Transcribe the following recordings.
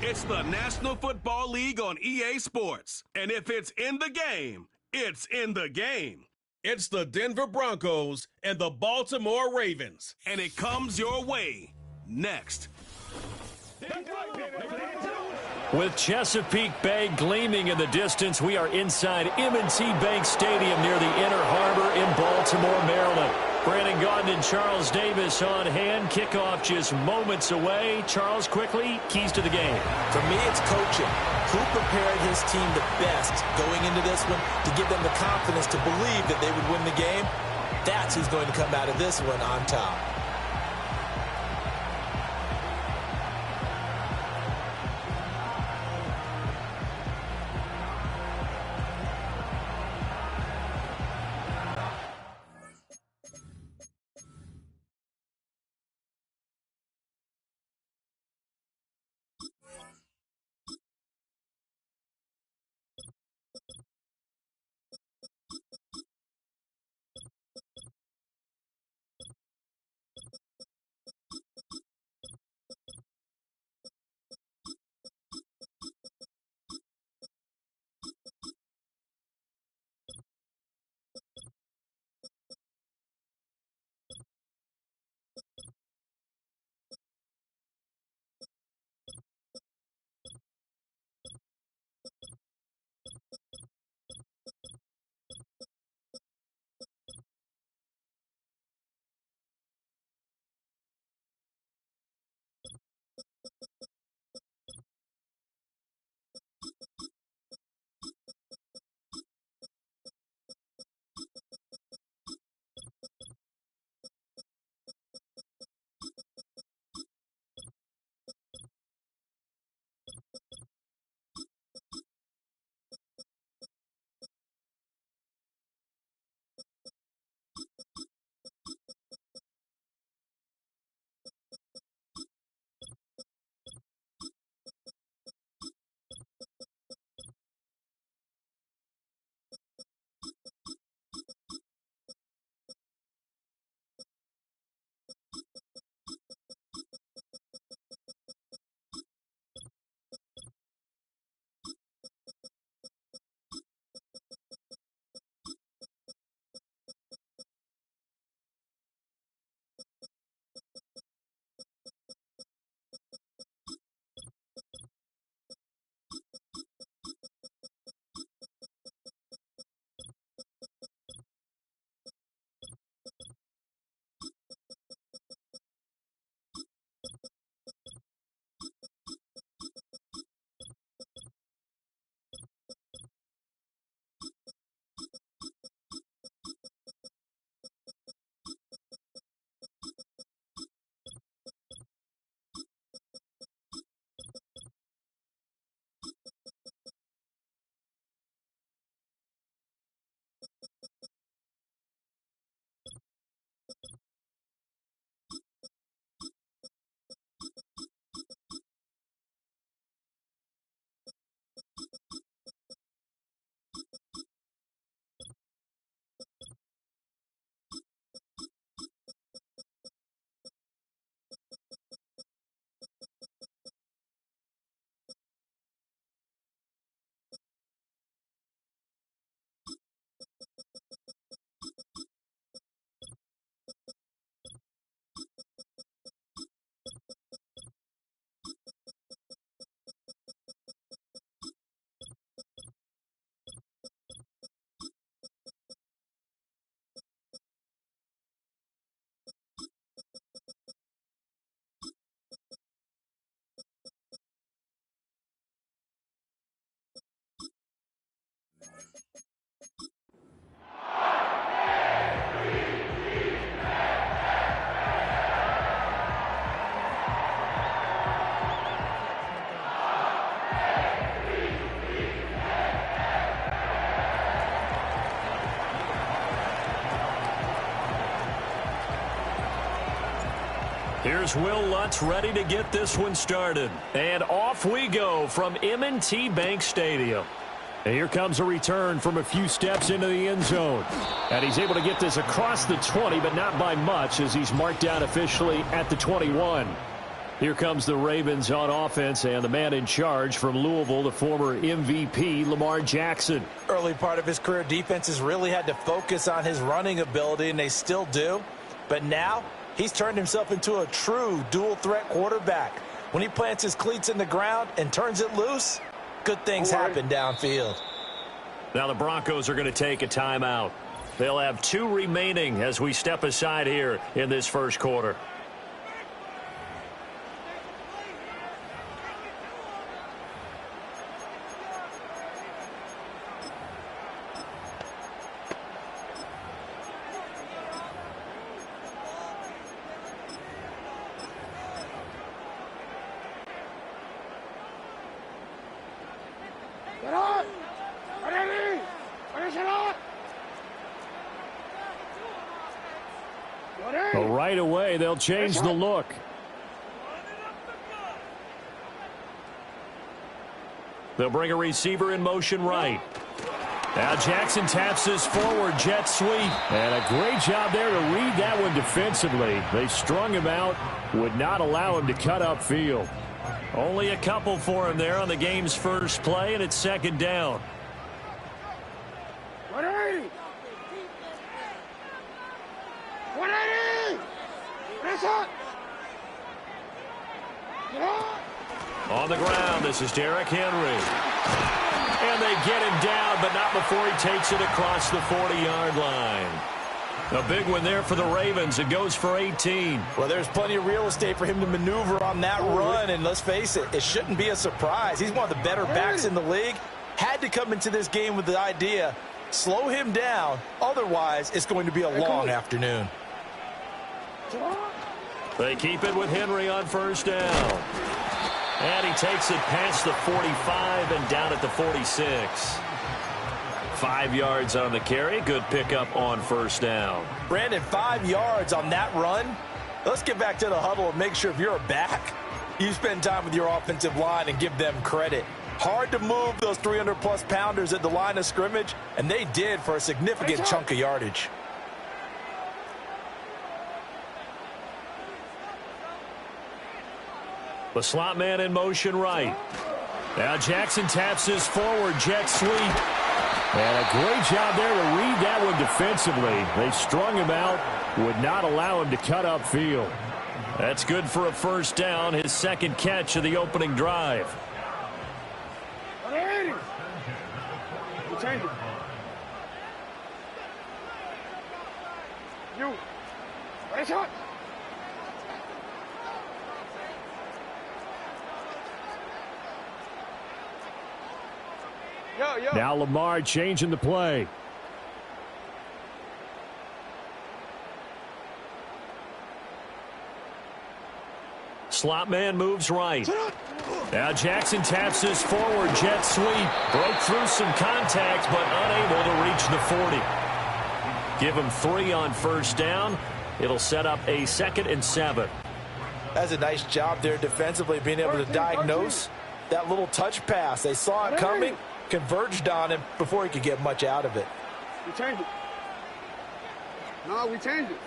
It's the National Football League on EA Sports. And if it's in the game, it's in the game. It's the Denver Broncos and the Baltimore Ravens. And it comes your way next. With Chesapeake Bay gleaming in the distance, we are inside M&T Bank Stadium near the Inner Harbor in Baltimore, Maryland. Brandon Gaudin and Charles Davis on hand. Kickoff just moments away. Charles, quickly, keys to the game. For me, it's coaching. Who prepared his team the best going into this one to give them the confidence to believe that they would win the game? That's who's going to come out of this one on top. Here's Will Lutz ready to get this one started. And off we go from M&T Bank Stadium. And here comes a return from a few steps into the end zone. And he's able to get this across the 20, but not by much as he's marked down officially at the 21. Here comes the Ravens on offense, and the man in charge from Louisville, the former MVP, Lamar Jackson. Early part of his career, defenses really had to focus on his running ability, and they still do. But now, he's turned himself into a true dual-threat quarterback. When he plants his cleats in the ground and turns it loose, good things happen downfield. Now the Broncos are going to take a timeout. They'll have 2 remaining as we step aside here in this first quarter. Well, right away, they'll change the look. They'll bring a receiver in motion right. Now Jackson taps this forward jet sweep. And a great job there to read that one defensively. They strung him out, would not allow him to cut upfield. Only a couple for him there on the game's first play, and it's second down. On the ground, this is Derrick Henry. And they get him down, but not before he takes it across the 40-yard line. A big one there for the Ravens. It goes for 18. Well, there's plenty of real estate for him to maneuver on that run, and let's face it, it shouldn't be a surprise. He's one of the better backs in the league. Had to come into this game with the idea, slow him down, otherwise it's going to be a long afternoon. They keep it with Henry on first down. And he takes it past the 45 and down at the 46. 5 yards on the carry. Good pickup on first down. Brandon, 5 yards on that run. Let's get back to the huddle and make sure if you're a back, you spend time with your offensive line and give them credit. Hard to move those 300-plus pounders at the line of scrimmage, and they did for a significant chunk of yardage. The slot man in motion right. Now Jackson taps his forward jet sweep. And a great job there to read that one defensively. They strung him out, would not allow him to cut upfield. That's good for a first down, his second catch of the opening drive. Now Lamar changing the play. Slot man moves right. Now Jackson taps his forward jet sweep. Broke through some contact, but unable to reach the 40. Give him 3 on first down. It'll set up a 2nd and 7. That's a nice job there defensively, being able to diagnose that little touch pass. They saw it coming, converged on him before he could get much out of it. We changed it. No, we changed it.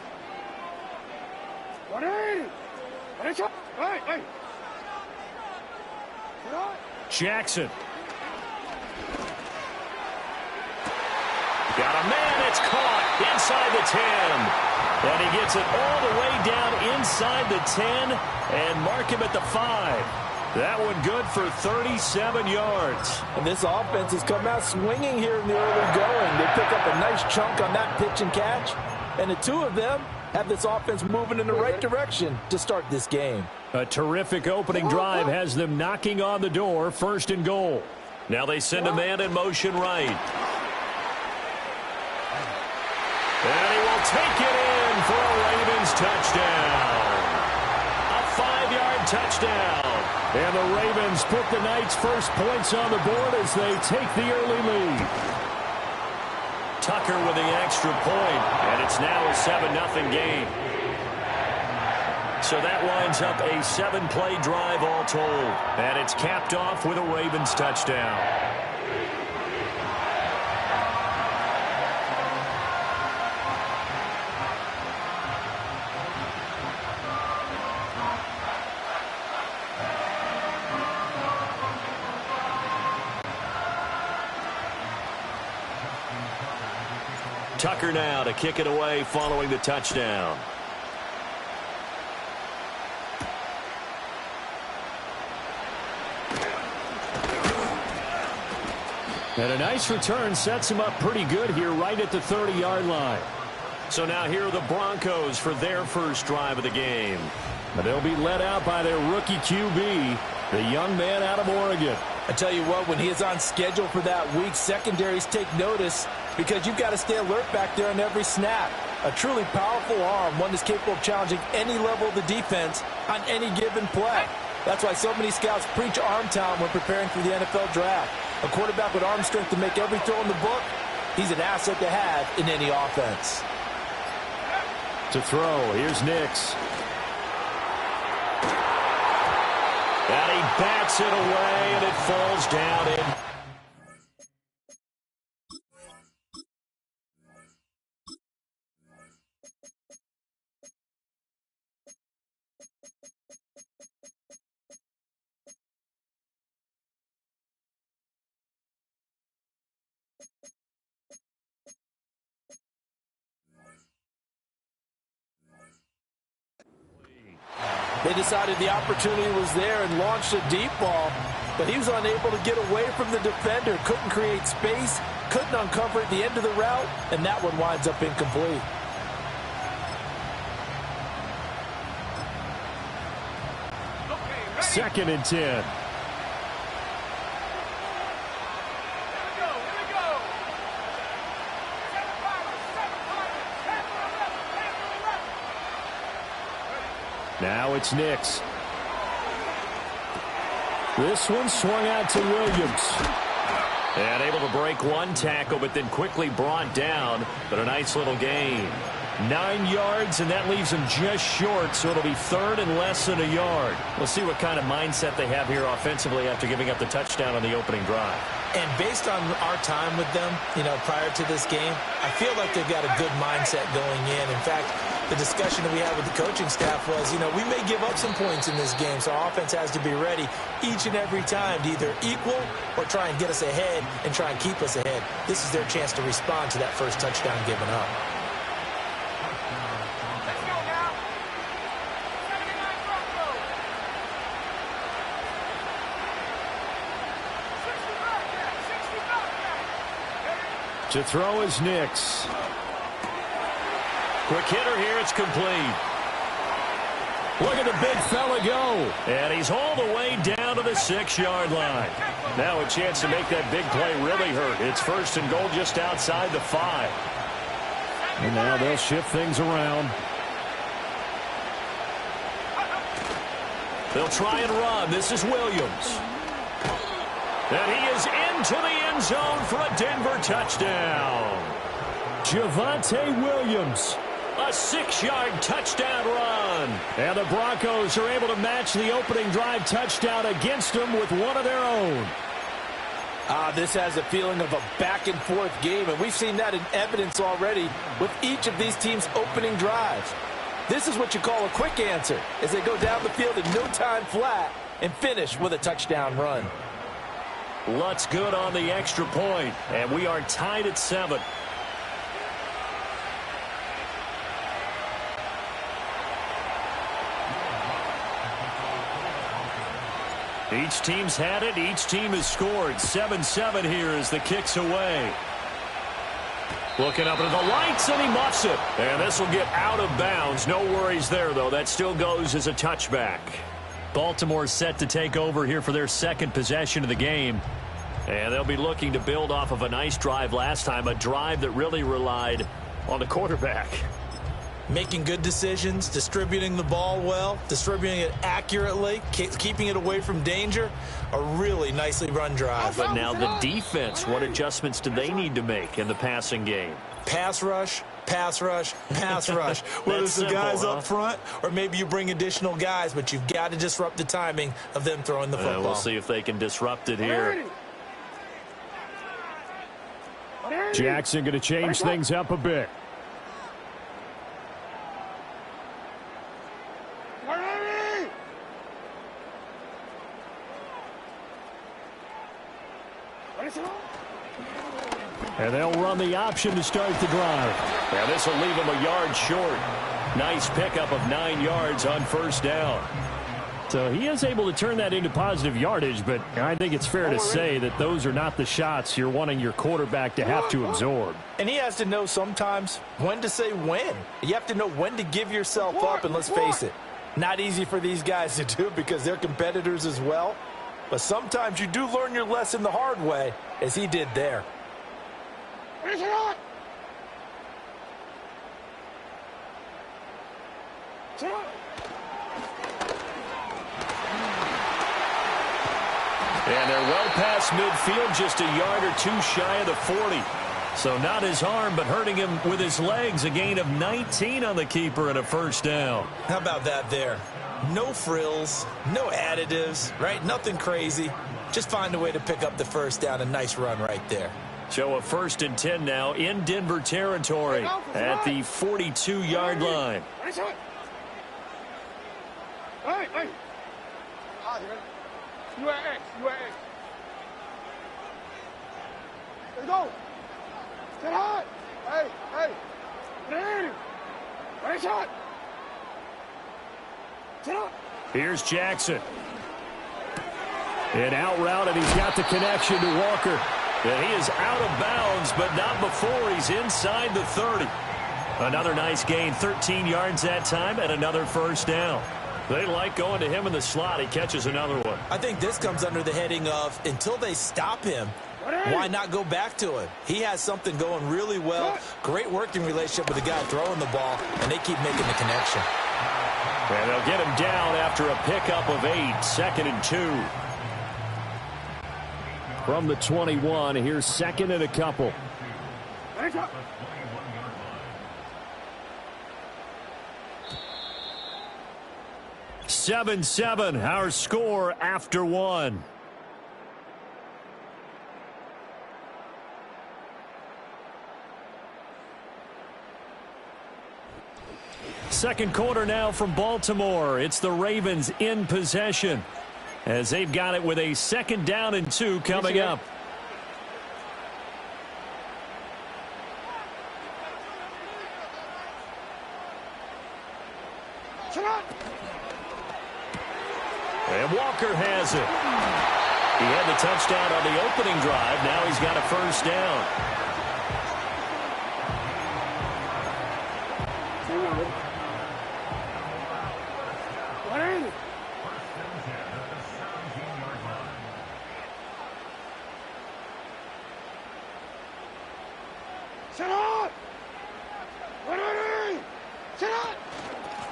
Hey. Jackson. Got a man, it's caught inside the 10. And he gets it all the way down inside the 10 and mark him at the 5. That one good for 37 yards. And this offense has come out swinging here in the early going. They pick up a nice chunk on that pitch and catch. And the two of them have this offense moving in the right direction to start this game. A terrific opening drive has them knocking on the door, 1st and goal. Now they send a man in motion right. And he will take it in for a Ravens touchdown. A 5-yard touchdown. And the Ravens put the Knights' first points on the board as they take the early lead. Tucker with the extra point, and it's now a 7-0 game. So that lines up a 7-play drive all told, and it's capped off with a Ravens touchdown. Tucker now to kick it away following the touchdown. And a nice return sets him up pretty good here right at the 30-yard line. So now here are the Broncos for their first drive of the game. They'll be led out by their rookie QB, the young man out of Oregon. I tell you what, when he is on schedule for that week, secondaries take notice because you've got to stay alert back there on every snap. A truly powerful arm, one that's capable of challenging any level of the defense on any given play. That's why so many scouts preach arm talent when preparing for the NFL draft. A quarterback with arm strength to make every throw in the book, he's an asset to have in any offense. To throw, here's Nix. And he bats it away, and it falls down in. They decided the opportunity was there and launched a deep ball, but he was unable to get away from the defender, couldn't create space, couldn't uncover at the end of the route, and that one winds up incomplete. Second and 10. Now it's Nix. This one swung out to Williams. And able to break one tackle, but then quickly brought down. But a nice little gain. 9 yards, and that leaves him just short, so it'll be third and less than a yard. We'll see what kind of mindset they have here offensively after giving up the touchdown on the opening drive. And based on our time with them, prior to this game, I feel like they've got a good mindset going in. In fact, the discussion that we had with the coaching staff was, we may give up some points in this game, so our offense has to be ready each and every time to either equal or try and get us ahead and try and keep us ahead. This is their chance to respond to that first touchdown given up. To throw is Nix. Quick hitter here, it's complete. Look at the big fella go. And he's all the way down to the 6-yard line. Now a chance to make that big play really hurt. It's first and goal just outside the 5. And now they'll shift things around. They'll try and run. This is Williams. And he is into the end zone for a Denver touchdown. Javonte Williams. A 6-yard touchdown run. And the Broncos are able to match the opening drive touchdown against them with one of their own. This has a feeling of a back-and-forth game, and we've seen that in evidence already with each of these teams' opening drives. This is what you call a quick answer, as they go down the field in no time flat and finish with a touchdown run. Lutz good on the extra point, and we are tied at 7. Each team's had it. Each team has scored. 7-7 here as the kick's away. Looking up into the lights, and he muffs it. And this will get out of bounds. No worries there, though. That still goes as a touchback. Baltimore set to take over here for their second possession of the game. And they'll be looking to build off of a nice drive last time, a drive that really relied on the quarterback. Making good decisions, distributing the ball well, distributing it accurately, keeping it away from danger. A really nicely run drive. But now the defense, what adjustments do they need to make in the passing game? Pass rush, pass rush, pass rush. Whether it's the guys up front or maybe you bring additional guys, but you've got to disrupt the timing of them throwing the football. We'll see if they can disrupt it here. Jackson going to change things up a bit. And they'll run the option to start the drive. Now this will leave him a yard short. Nice pickup of 9 yards on first down. So he is able to turn that into positive yardage, but I think it's fair to say that those are not the shots you're wanting your quarterback to have to absorb. And he has to know sometimes when to say when. You have to know when to give yourself up, and let's face it, not easy for these guys to do because they're competitors as well. But sometimes you do learn your lesson the hard way, as he did there. And they're well past midfield, just a yard or two shy of the 40. So not his arm, but hurting him with his legs. A gain of 19 on the keeper and a first down. How about that there? No frills, no additives, right? Nothing crazy. Just find a way to pick up the first down. A nice run right there. So a 1st and 10 now in Denver territory at the 42-yard line. Let's go. Get hot. Hey, hey. Ready, shot. Sit up. Here's Jackson. An out route, and he's got the connection to Walker. And he is out of bounds, but not before he's inside the 30. Another nice gain, 13 yards that time, and another first down. They like going to him in the slot. He catches another one. I think this comes under the heading of until they stop him, why not go back to him? He has something going really well. Great working relationship with the guy throwing the ball, and they keep making the connection. And they'll get him down after a pickup of 8, 2nd and 2. From the 21, here's 2nd and a couple. 7-7, our score after 1. Second quarter now from Baltimore. It's the Ravens in possession as they've got it with a 2nd down and 2 coming up. And Walker has it. He had the touchdown on the opening drive. Now he's got a first down.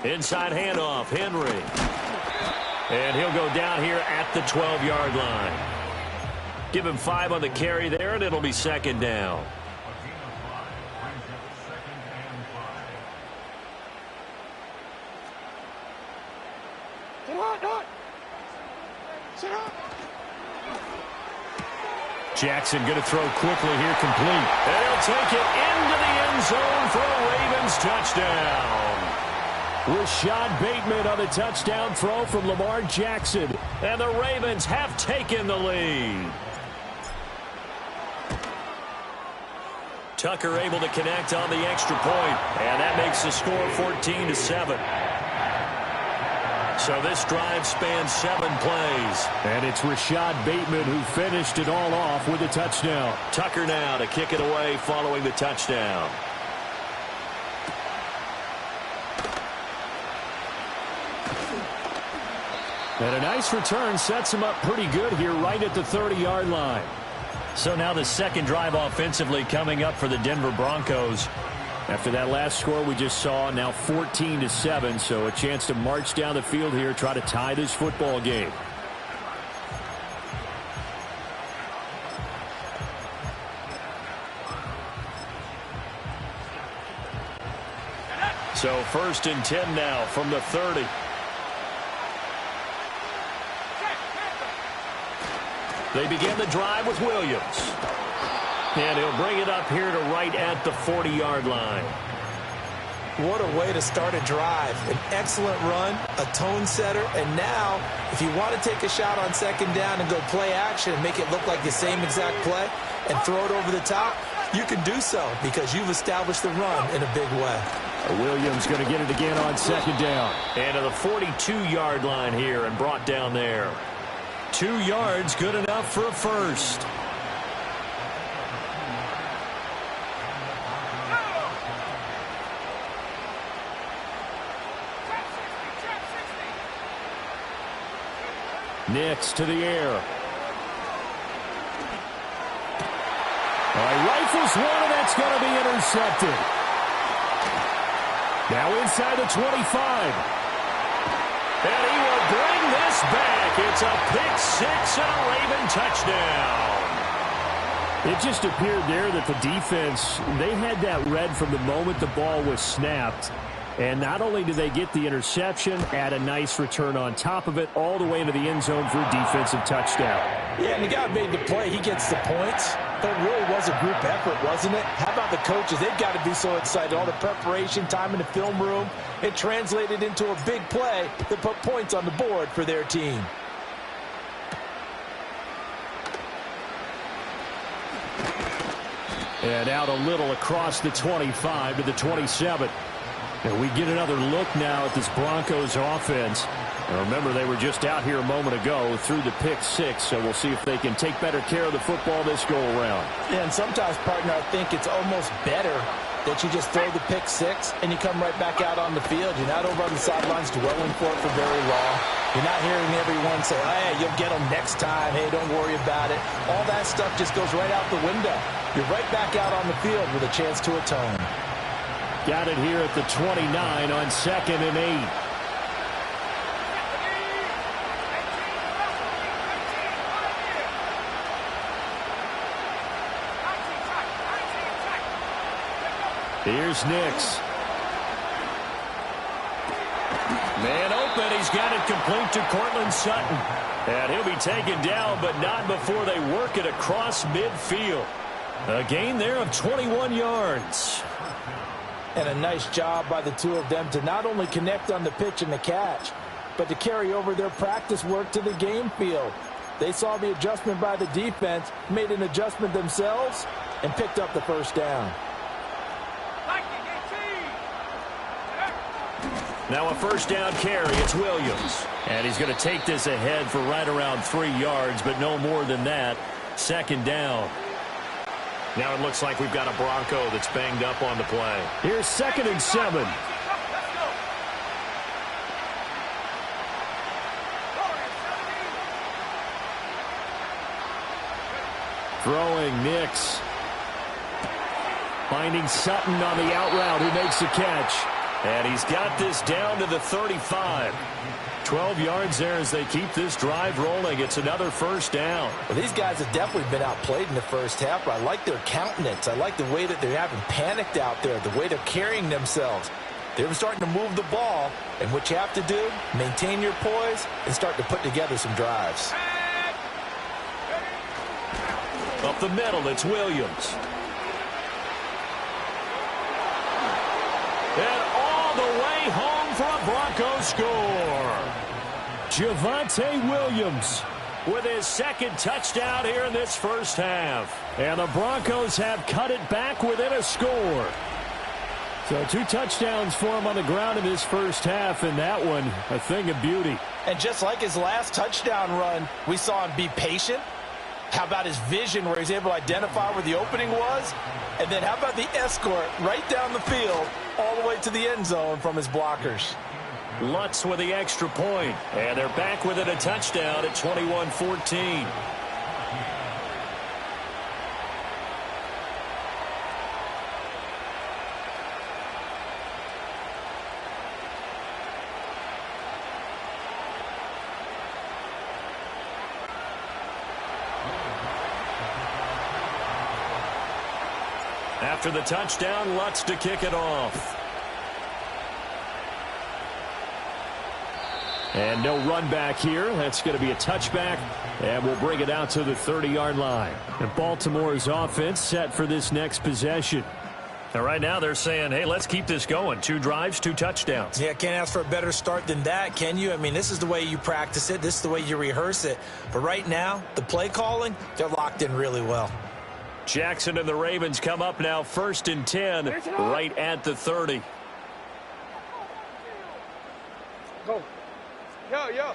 Inside handoff, Henry. And he'll go down here at the 12-yard line. Give him 5 on the carry there, and it'll be 2nd down. Jackson going to throw quickly here, complete. And he'll take it into the end zone for a Ravens touchdown. Rashad Bateman on the touchdown throw from Lamar Jackson. And the Ravens have taken the lead. Tucker able to connect on the extra point. And that makes the score 14-7. So this drive spans 7 plays. And it's Rashad Bateman who finished it all off with a touchdown. Tucker now to kick it away following the touchdown. And a nice return sets him up pretty good here right at the 30-yard line. So now the second drive offensively coming up for the Denver Broncos. After that last score we just saw, now 14-7, so a chance to march down the field here, try to tie this football game. So 1st and 10 now from the 30. They begin the drive with Williams. And he'll bring it up here to right at the 40-yard line. What a way to start a drive. An excellent run, a tone setter, and now if you want to take a shot on 2nd down and go play action and make it look like the same exact play and throw it over the top, You can do so because you've established the run in a big way. Williams going to get it again on second down. And to the 42-yard line here and brought down there. 2 yards, good enough for a first. Nix to the air. Rifles one, and that's going to be intercepted. Now inside the 25. And he will bring this back. It's a pick six and a Raven touchdown. It just appeared there that the defense, they had that read from the moment the ball was snapped. And not only did they get the interception, add a nice return on top of it, all the way into the end zone for a defensive touchdown. Yeah, and the guy made the play. He gets the points. But it really was a group effort, wasn't it? How about the coaches? They've got to be so excited. All the preparation, time in the film room, it translated into a big play that put points on the board for their team. And out a little across the 25 to the 27. And we get another look now at this Broncos offense. And remember, they were just out here a moment ago through the pick six, so we'll see if they can take better care of the football this go-around. Yeah, and sometimes, partner, I think it's almost better that you just throw the pick six and you come right back out on the field. You're not over on the sidelines dwelling for it for very long. You're not hearing everyone say, hey, you'll get them next time. Hey, don't worry about it. All that stuff just goes right out the window. You're right back out on the field with a chance to atone. Got it here at the 29 on 2nd and 8. Here's Nix. Man open. He's got it complete to Cortland Sutton. And he'll be taken down, but not before they work it across midfield. A gain there of 21 yards. And a nice job by the two of them to not only connect on the pitch and the catch, but to carry over their practice work to the game field. They saw the adjustment by the defense, made an adjustment themselves, and picked up the first down. Now a first down carry. It's Williams. And he's going to take this ahead for right around 3 yards, but no more than that. 2nd down. Now it looks like we've got a Bronco that's banged up on the play. Here's 2nd and 7. Throwing Nix. Finding Sutton on the out route, who makes the catch. And he's got this down to the 35. 12 yards there as they keep this drive rolling. It's another first down. Well, these guys have definitely been outplayed in the first half, but I like their countenance. I like the way that they're having panicked out there, the way they're carrying themselves. They're starting to move the ball, and what you have to do, maintain your poise and start to put together some drives. Up the middle, it's Williams. And all the way home for a Broncos score. Javonte Williams with his 2nd touchdown here in this first half. And the Broncos have cut it back within a score. So 2 touchdowns for him on the ground in this first half, and that one a thing of beauty. And just like his last touchdown run, we saw him be patient. How about his vision where he's able to identify where the opening was? And then how about the escort right down the field all the way to the end zone from his blockers? Lutz with the extra point. And they're back within a touchdown at 21-14. After the touchdown, Lutz to kick it off. And no run back here. That's going to be a touchback, and we'll bring it out to the 30-yard line. And Baltimore's offense set for this next possession. And right now they're saying, hey, let's keep this going. 2 drives, 2 touchdowns. Yeah, can't ask for a better start than that, can you? I mean, this is the way you practice it. This is the way you rehearse it. But right now, the play calling, they're locked in really well. Jackson and the Ravens come up now 1st and 10 right at the 30. Go. Yo.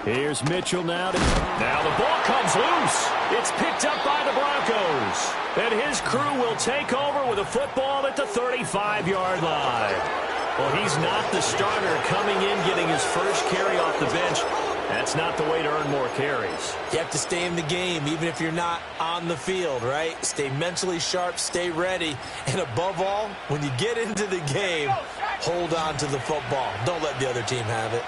Here's Mitchell now. Now the ball comes loose. It's picked up by the Broncos. And his crew will take over with a football at the 35-yard line. Well, he's not the starter coming in, getting his first carry off the bench. That's not the way to earn more carries. You have to stay in the game, even if you're not on the field, right? Stay mentally sharp, stay ready. And above all, when you get into the game, hold on to the football. Don't let the other team have it.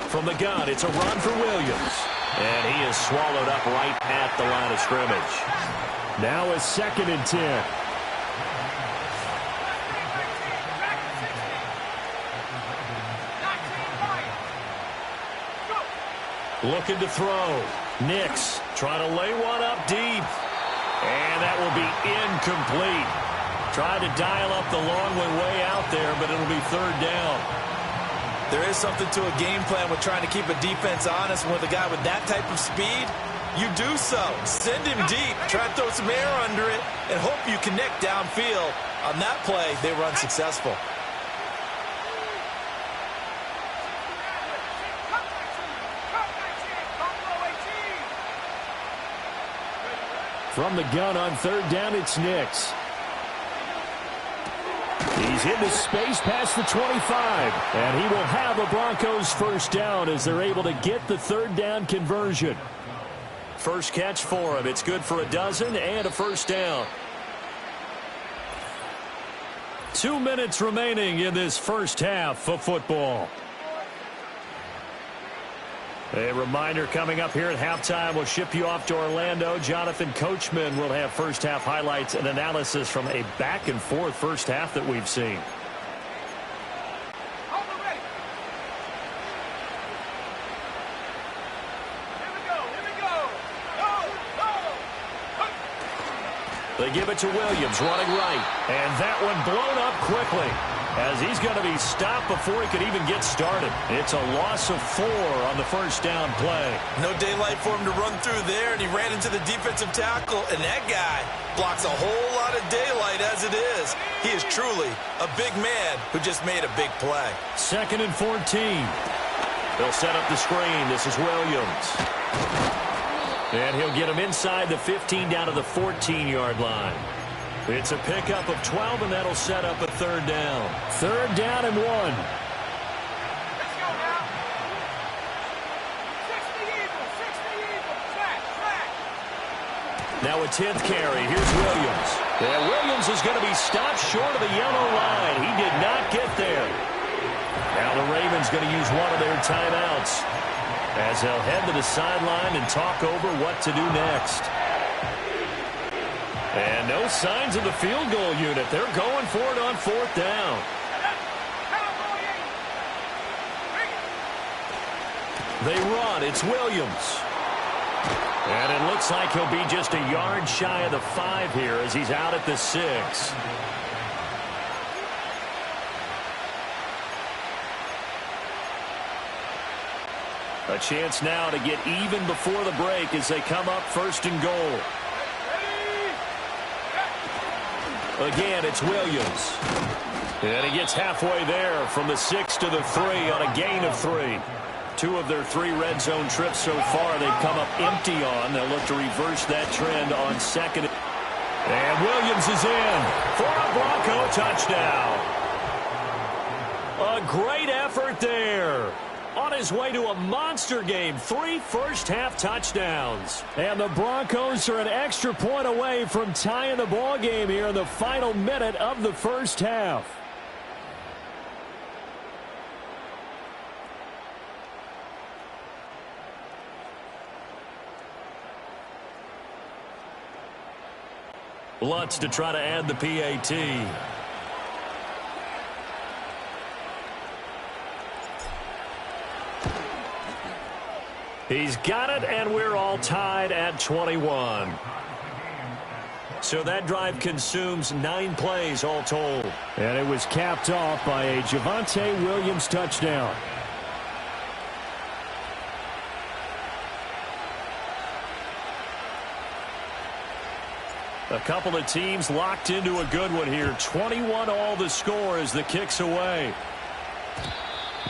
From the gun, it's a run for Williams. And he is swallowed up right at the line of scrimmage. Now it's 2nd and 10. Looking to throw. Nix trying to lay one up deep. And that will be incomplete. Tried to dial up the long one way out there, but it'll be 3rd down. There is something to a game plan with trying to keep a defense honest. With a guy with that type of speed, you do so. Send him deep. Try to throw some air under it and hope you connect downfield. On that play, they run successful. From the gun on 3rd down, it's Nix. He's into space past the 25, and he will have a Broncos 1st down as they're able to get the 3rd down conversion. First catch for him. It's good for a dozen and a 1st down. 2 minutes remaining in this first half of football. A reminder coming up here at halftime. We'll ship you off to Orlando. Jonathan Coachman will have first half highlights and analysis from a back-and-forth first half that we've seen. They give it to Williams, running right. And that one blown up quickly, as he's going to be stopped before he could even get started. It's a loss of 4 on the 1st down play. No daylight for him to run through there, and he ran into the defensive tackle, and that guy blocks a whole lot of daylight as it is. He is truly a big man who just made a big play. 2nd and 14. They'll set up the screen. This is Williams. And he'll get him inside the 15 down to the 14-yard line. It's a pickup of 12, and that'll set up a 3rd down. 3rd down and 1. Let's go now. 60 Eagles, 60 Eagles. Track. Now a 10th carry. Here's Williams. And Williams is going to be stopped short of the yellow line. He did not get there. Now the Ravens going to use one of their timeouts, as they'll head to the sideline and talk over what to do next. And no signs of the field goal unit. They're going for it on 4th down. They run. It's Williams. And it looks like he'll be just a yard shy of the 5 here as he's out at the 6. A chance now to get even before the break as they come up 1st and goal. Again, it's Williams. And he gets halfway there from the 6 to the 3 on a gain of 3. 2 of their 3 red zone trips so far they've come up empty on. They'll look to reverse that trend on 2nd. And Williams is in for a Bronco touchdown. A great effort there. On his way to a monster game, 3 first-half touchdowns. And the Broncos are an extra point away from tying the ball game here in the final minute of the first half. Lutz to try to add the PAT. He's got it, and we're all tied at 21. So that drive consumes 9 plays all told. And it was capped off by a Javonte Williams touchdown. A couple of teams locked into a good one here. 21 all the score as the kick's away.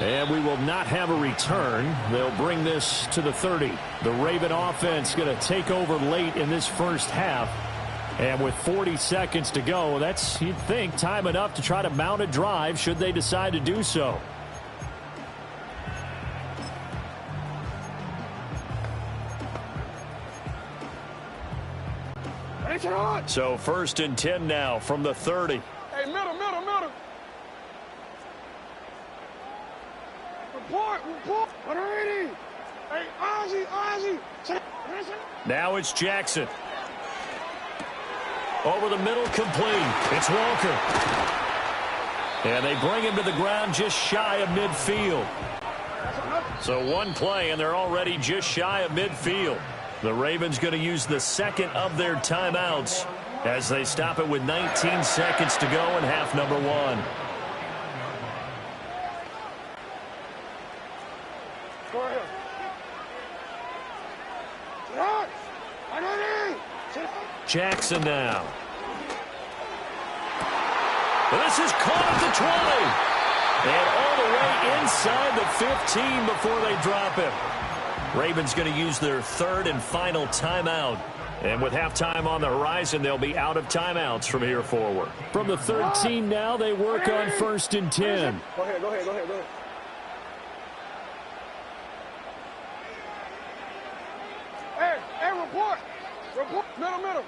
And we will not have a return. They'll bring this to the 30. The Raven offense going to take over late in this first half. And with 40 seconds to go, that's, you'd think, time enough to try to mount a drive should they decide to do so. So 1st and 10 now from the 30. Hey, middle. Report. 180. Hey, Ozzy. Now it's Jackson. Over the middle, complete. It's Walker. And they bring him to the ground just shy of midfield. So one play, and they're already just shy of midfield. The Ravens going to use the second of their timeouts as they stop it with 19 seconds to go in half number 1. Jackson now. This is caught at the 20. And all the way inside the 15 before they drop him. Ravens going to use their third and final timeout. And with halftime on the horizon, they'll be out of timeouts from here forward. From the 13 now, they work on 1st and 10. Go ahead. Hey, report. Middle.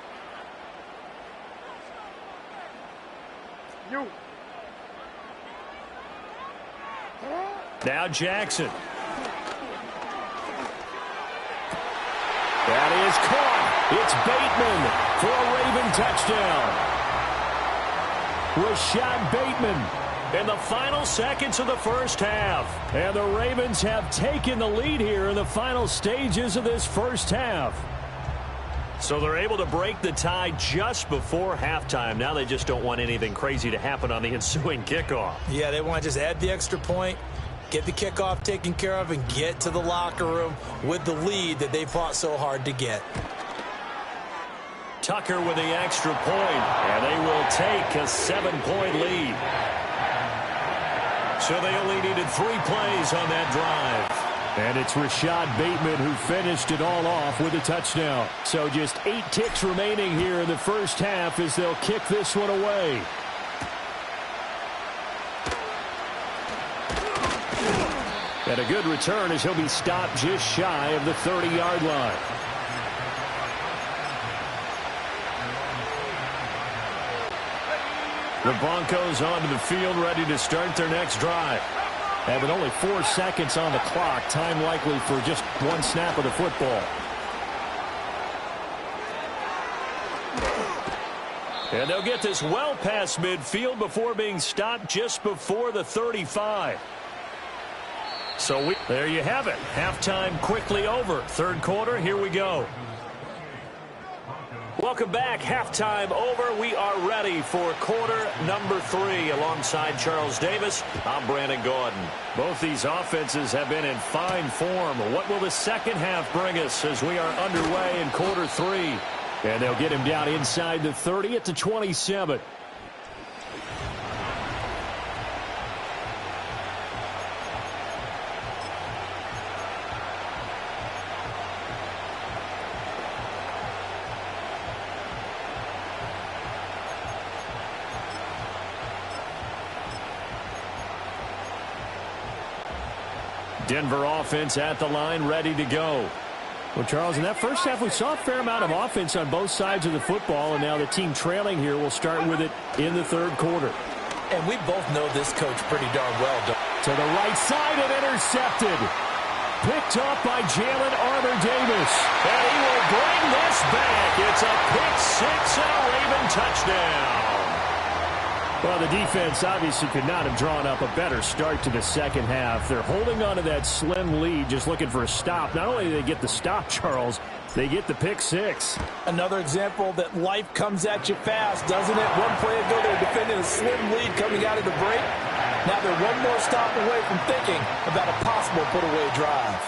You. Now Jackson. That is caught. It's Bateman for a Raven touchdown. Rashad Bateman in the final seconds of the first half. And the Ravens have taken the lead here in the final stages of this first half. So they're able to break the tie just before halftime. Now they just don't want anything crazy to happen on the ensuing kickoff. Yeah, they want to just add the extra point, get the kickoff taken care of, and get to the locker room with the lead that they fought so hard to get. Tucker with the extra point, and they will take a 7-point lead. So they only needed 3 plays on that drive. And it's Rashad Bateman who finished it all off with a touchdown. So just 8 ticks remaining here in the first half as they'll kick this one away. And a good return as he'll be stopped just shy of the 30-yard line. The Broncos onto the field ready to start their next drive. Having only 4 seconds on the clock, time likely for just 1 snap of the football. And they'll get this well past midfield before being stopped just before the 35. So there you have it. Halftime quickly over. Third quarter, here we go. Welcome back. Halftime over. We are ready for quarter number 3. Alongside Charles Davis, I'm Brandon Gaudin. Both these offenses have been in fine form. What will the second half bring us as we are underway in quarter 3? And they'll get him down inside the 30 at the 27. Denver offense at the line, ready to go. Well, Charles, in that first half, we saw a fair amount of offense on both sides of the football, and now the team trailing here will start with it in the third quarter. And we both know this coach pretty darn well. To the right side and intercepted. Picked up by Jalen Armour-Davis. And he will bring this back. It's a pick 6 and a Raven touchdown. Well, the defense obviously could not have drawn up a better start to the second half. They're holding on to that slim lead, just looking for a stop. Not only do they get the stop, Charles, they get the pick 6. Another example that life comes at you fast, doesn't it? One play ago, they were defending a slim lead coming out of the break. Now they're one more stop away from thinking about a possible put-away drive.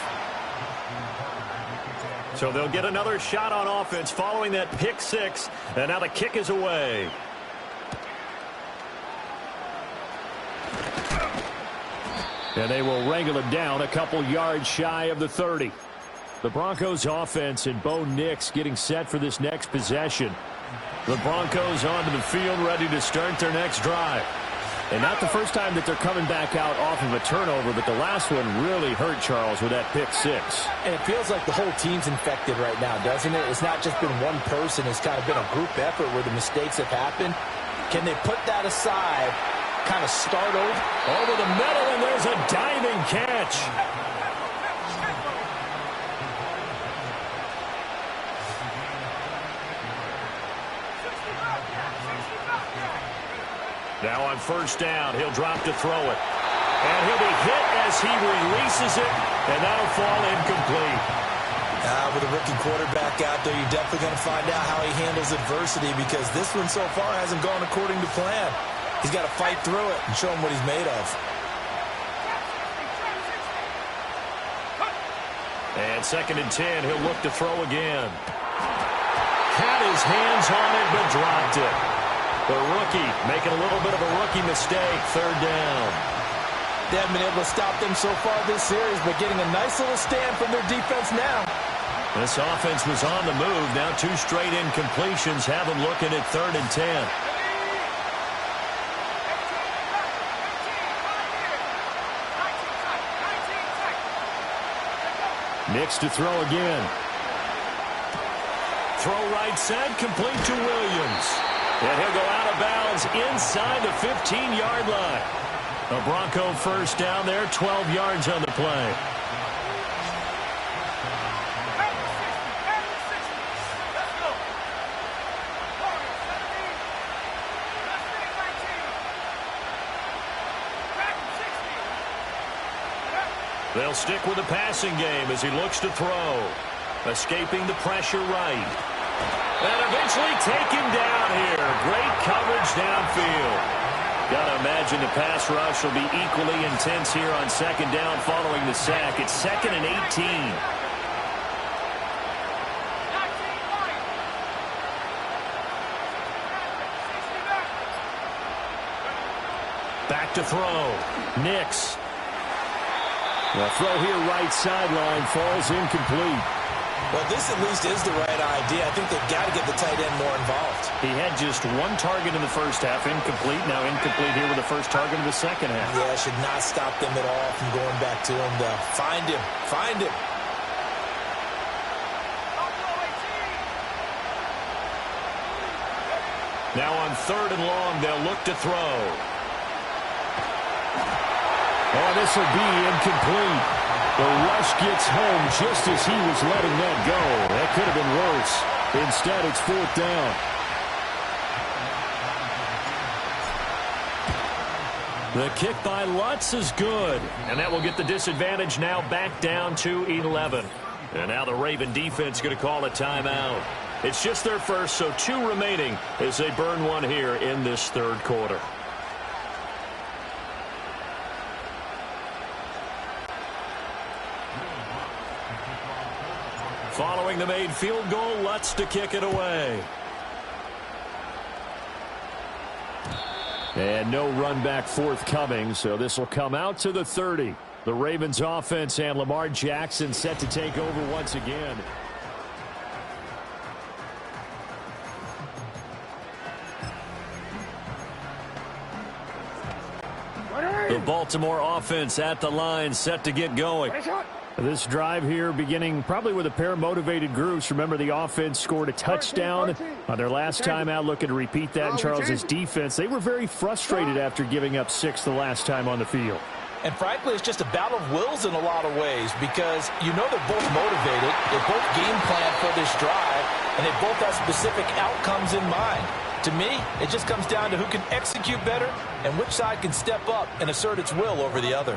So they'll get another shot on offense following that pick six. And now the kick is away. And they will wrangle him down a couple yards shy of the 30. The Broncos offense and Bo Nix getting set for this next possession. The Broncos onto the field ready to start their next drive. And not the first time that they're coming back out off of a turnover, but the last one really hurt Charles with that pick six. And it feels like the whole team's infected right now, doesn't it? It's not just been one person. It's kind of been a group effort where the mistakes have happened. Can they put that aside, kind of start over the middle, and there's a diving catch. Now on first down, he'll drop to throw it. And he'll be hit as he releases it, and that'll fall incomplete. With a rookie quarterback out there, you're definitely going to find out how he handles adversity, because this one so far hasn't gone according to plan. He's got to fight through it and show him what he's made of. And 2nd and 10, he'll look to throw again. Had his hands on it, but dropped it. The rookie making a little bit of a rookie mistake, 3rd down. They haven't been able to stop them so far this series, but getting a nice little stand from their defense now. This offense was on the move. Now 2 straight incompletions have them looking at 3rd and 10. Nix to throw again. Throw right side, complete to Williams. And he'll go out of bounds inside the 15-yard line. A Bronco first down there, 12 yards on the play. They'll stick with the passing game as he looks to throw. Escaping the pressure right. And eventually take him down here. Great coverage downfield. Got to imagine the pass rush will be equally intense here on 2nd down following the sack. It's 2nd and 18. Back to throw. Nix. The throw here right sideline falls incomplete. Well, this at least is the right idea. I think they've got to get the tight end more involved. He had just 1 target in the first half, incomplete. Now incomplete here with the first target of the second half. Yeah, should not stop them at all from going back to him. Find him. Find him. Now on 3rd and long, they'll look to throw. Oh, this will be incomplete. The rush gets home just as he was letting that go. That could have been worse. Instead, it's 4th down. The kick by Lutz is good. And that will get the disadvantage now back down to 11. And now the Raven defense going to call a timeout. It's just their first, so 2 remaining as they burn 1 here in this 3rd quarter. Following the made field goal, Lutz to kick it away. And no run back forthcoming, so this will come out to the 30. The Ravens offense and Lamar Jackson set to take over once again. The Baltimore offense at the line set to get going. This drive here beginning probably with a pair of motivated groups. Remember, the offense scored a touchdown on their last time out. Looking to repeat that in Charles's defense. They were very frustrated after giving up 6 the last time on the field. And frankly, it's just a battle of wills in a lot of ways, because you know they're both motivated. They both game plan for this drive, and they both have specific outcomes in mind. To me, it just comes down to who can execute better and which side can step up and assert its will over the other.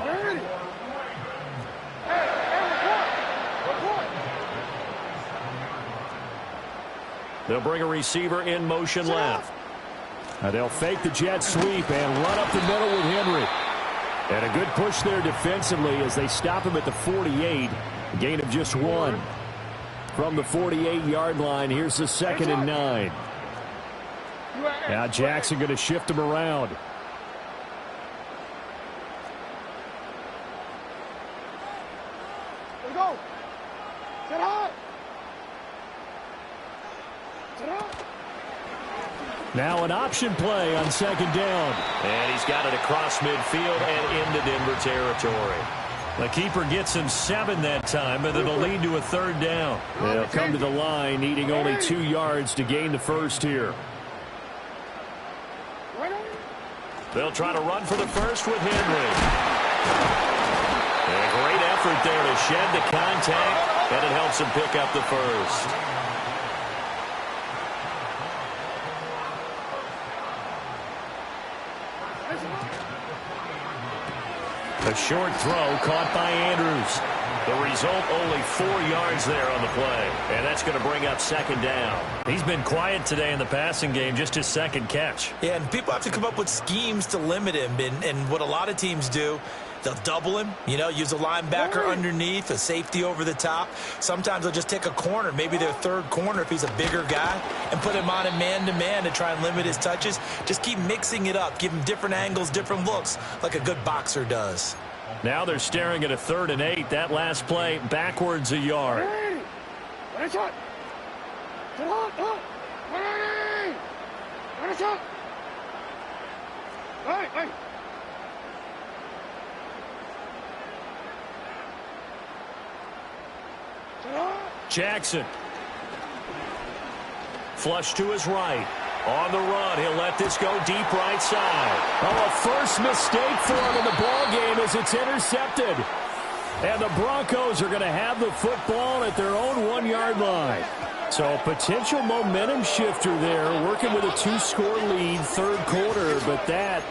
They'll bring a receiver in motion left. They'll fake the jet sweep and run up the middle with Henry. And a good push there defensively as they stop him at the 48. A gain of just 1. from the 48-yard line. Here's the 2nd and 9. Now Jackson going to shift him around. Let's go. Set high. Set high. Now an option play on 2nd down. And he's got it across midfield and into Denver territory. The keeper gets him 7 that time, but it'll lead to a 3rd down. They'll come to the line, needing only 2 yards to gain the first here. They'll try to run for the first with Henry. And a great effort there to shed the contact, and it helps him pick up the first. A short throw caught by Andrews. The result, only 4 yards there on the play. And that's going to bring up 2nd down. He's been quiet today in the passing game, just his 2nd catch. Yeah, and people have to come up with schemes to limit him. And what a lot of teams do, they'll double him, use a linebacker underneath, a safety over the top. Sometimes they'll just take a corner, maybe their 3rd corner if he's a bigger guy, and put him on a man-to-man to try and limit his touches. Just keep mixing it up, give him different angles, different looks, like a good boxer does. Now they're staring at a 3rd and 8. That last play, backwards a yard. Jackson. Flush to his right. On the run, he'll let this go deep right side. Oh, a first mistake for him in the ball game as it's intercepted. And the Broncos are going to have the football at their own 1-yard line. So a potential momentum shifter there, working with a 2-score lead, 3rd quarter, but that,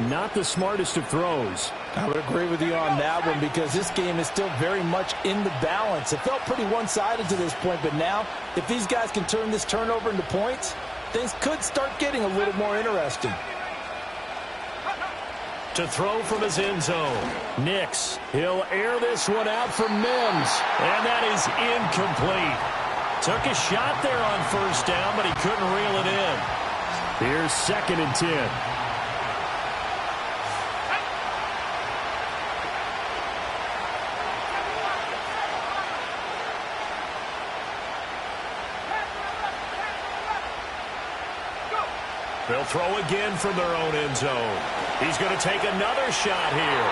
not the smartest of throws. I would agree with you on that one because this game is still very much in the balance. It felt pretty one-sided to this point, but now, if these guys can turn this turnover into points, things could start getting a little more interesting. To throw from his end zone. Nix. He'll air this one out for Mims. And that is incomplete. Took a shot there on 1st down, but he couldn't reel it in. Here's 2nd and 10. They'll throw again from their own end zone. He's going to take another shot here.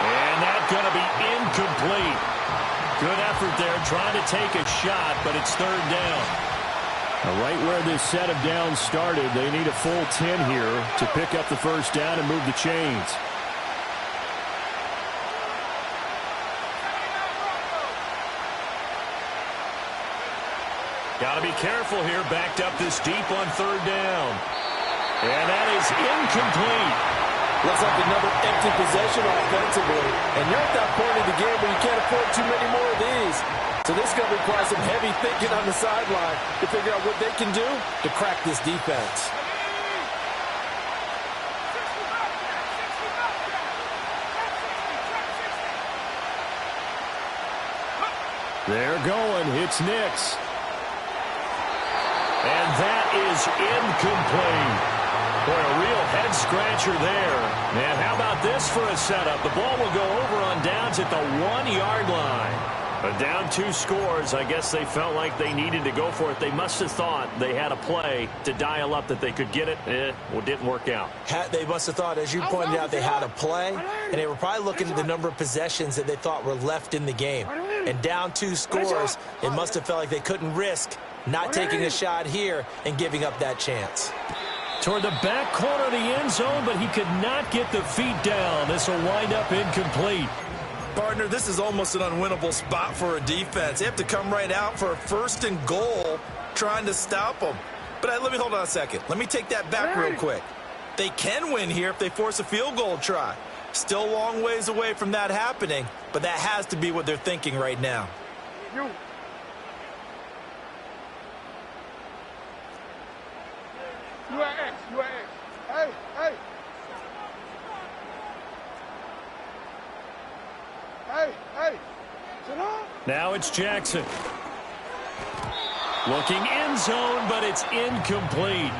And that's going to be incomplete. Good effort there trying to take a shot, but it's 3rd down. Now, right where this set of downs started, they need a full 10 here to pick up the 1st down and move the chains. Got to be careful here, backed up this deep on 3rd down. And that is incomplete. Looks like another empty possession offensively. And you're at that point in the game where you can't afford too many more of these. So this is going to require some heavy thinking on the sideline to figure out what they can do to crack this defense. They're going. It's Nix. And that is incomplete. Boy, a real head-scratcher there. And how about this for a setup? The ball will go over on downs at the 1-yard line. But down 2 scores, I guess they felt like they needed to go for it. They must have thought they had a play to dial up that they could get it. Well, it didn't work out. They must have thought, as you pointed out, they had a play. And they were probably looking at the number of possessions that they thought were left in the game. And down 2 scores, it must have felt like they couldn't risk not taking a shot here and giving up that chance. Toward the back corner of the end zone, but he could not get the feet down. This will wind up incomplete. Partner, this is almost an unwinnable spot for a defense. They have to come right out for a 1st and goal trying to stop them. But let me hold on a second. Let me take that back real quick. They can win here if they force a field goal try. Still a long ways away from that happening, but that has to be what they're thinking right now. UAX. Hey. Hey. Now it's Jackson. Looking end zone, but it's incomplete.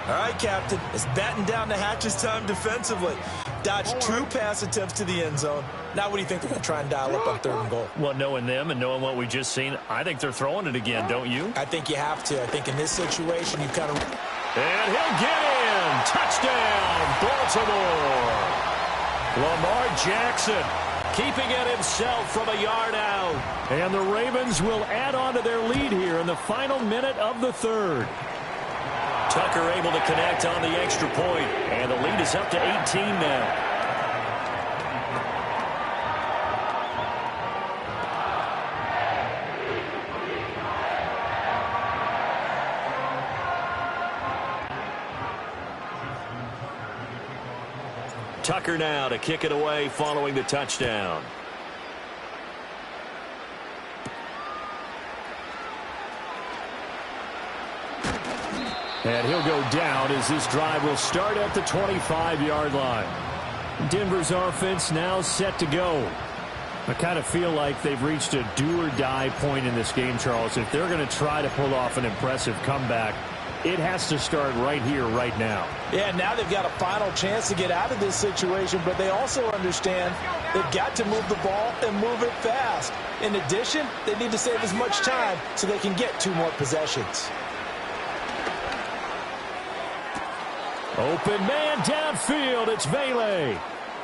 All right, Captain. It's batten down the hatches time defensively. Dodged 2 pass attempts to the end zone. Now what do you think they're going to try and dial up on 3rd and goal? Well, knowing them and knowing what we just seen, I think they're throwing it again, don't you? I think you have to. I think in this situation you kind of... And he'll get in. Touchdown, Baltimore. Lamar Jackson keeping it himself from a yard out. And the Ravens will add on to their lead here in the final minute of the 3rd. Tucker able to connect on the extra point, and the lead is up to 18 now. Tucker now to kick it away following the touchdown. And he'll go down as this drive will start at the 25-yard line. Denver's offense now set to go. I kind of feel like they've reached a do-or-die point in this game, Charles. If they're going to try to pull off an impressive comeback, it has to start right here, right now. Yeah, now they've got a final chance to get out of this situation, but they also understand they've got to move the ball and move it fast. In addition, they need to save as much time so they can get 2 more possessions. Open man downfield. It's Vele.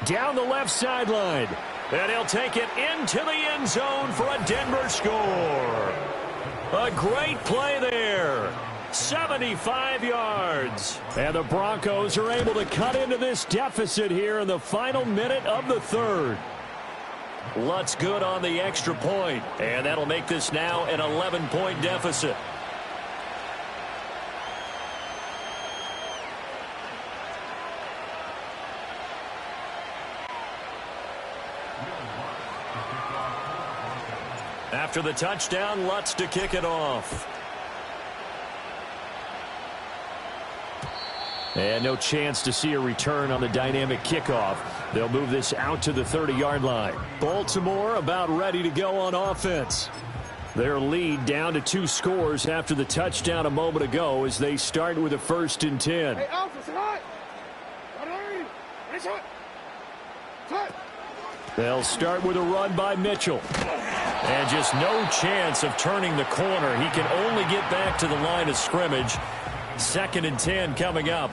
Down the left sideline. And he'll take it into the end zone for a Denver score. A great play there. 75 yards. And the Broncos are able to cut into this deficit here in the final minute of the 3rd. Lutz good on the extra point. And that'll make this now an 11-point deficit. After the touchdown, Lutz to kick it off. And no chance to see a return on the dynamic kickoff. They'll move this out to the 30-yard line. Baltimore about ready to go on offense. Their lead down to 2 scores after the touchdown a moment ago as they start with a 1st and 10. Hey, Alpha, say hi. They'll start with a run by Mitchell. And just no chance of turning the corner. He can only get back to the line of scrimmage. 2nd and 10 coming up.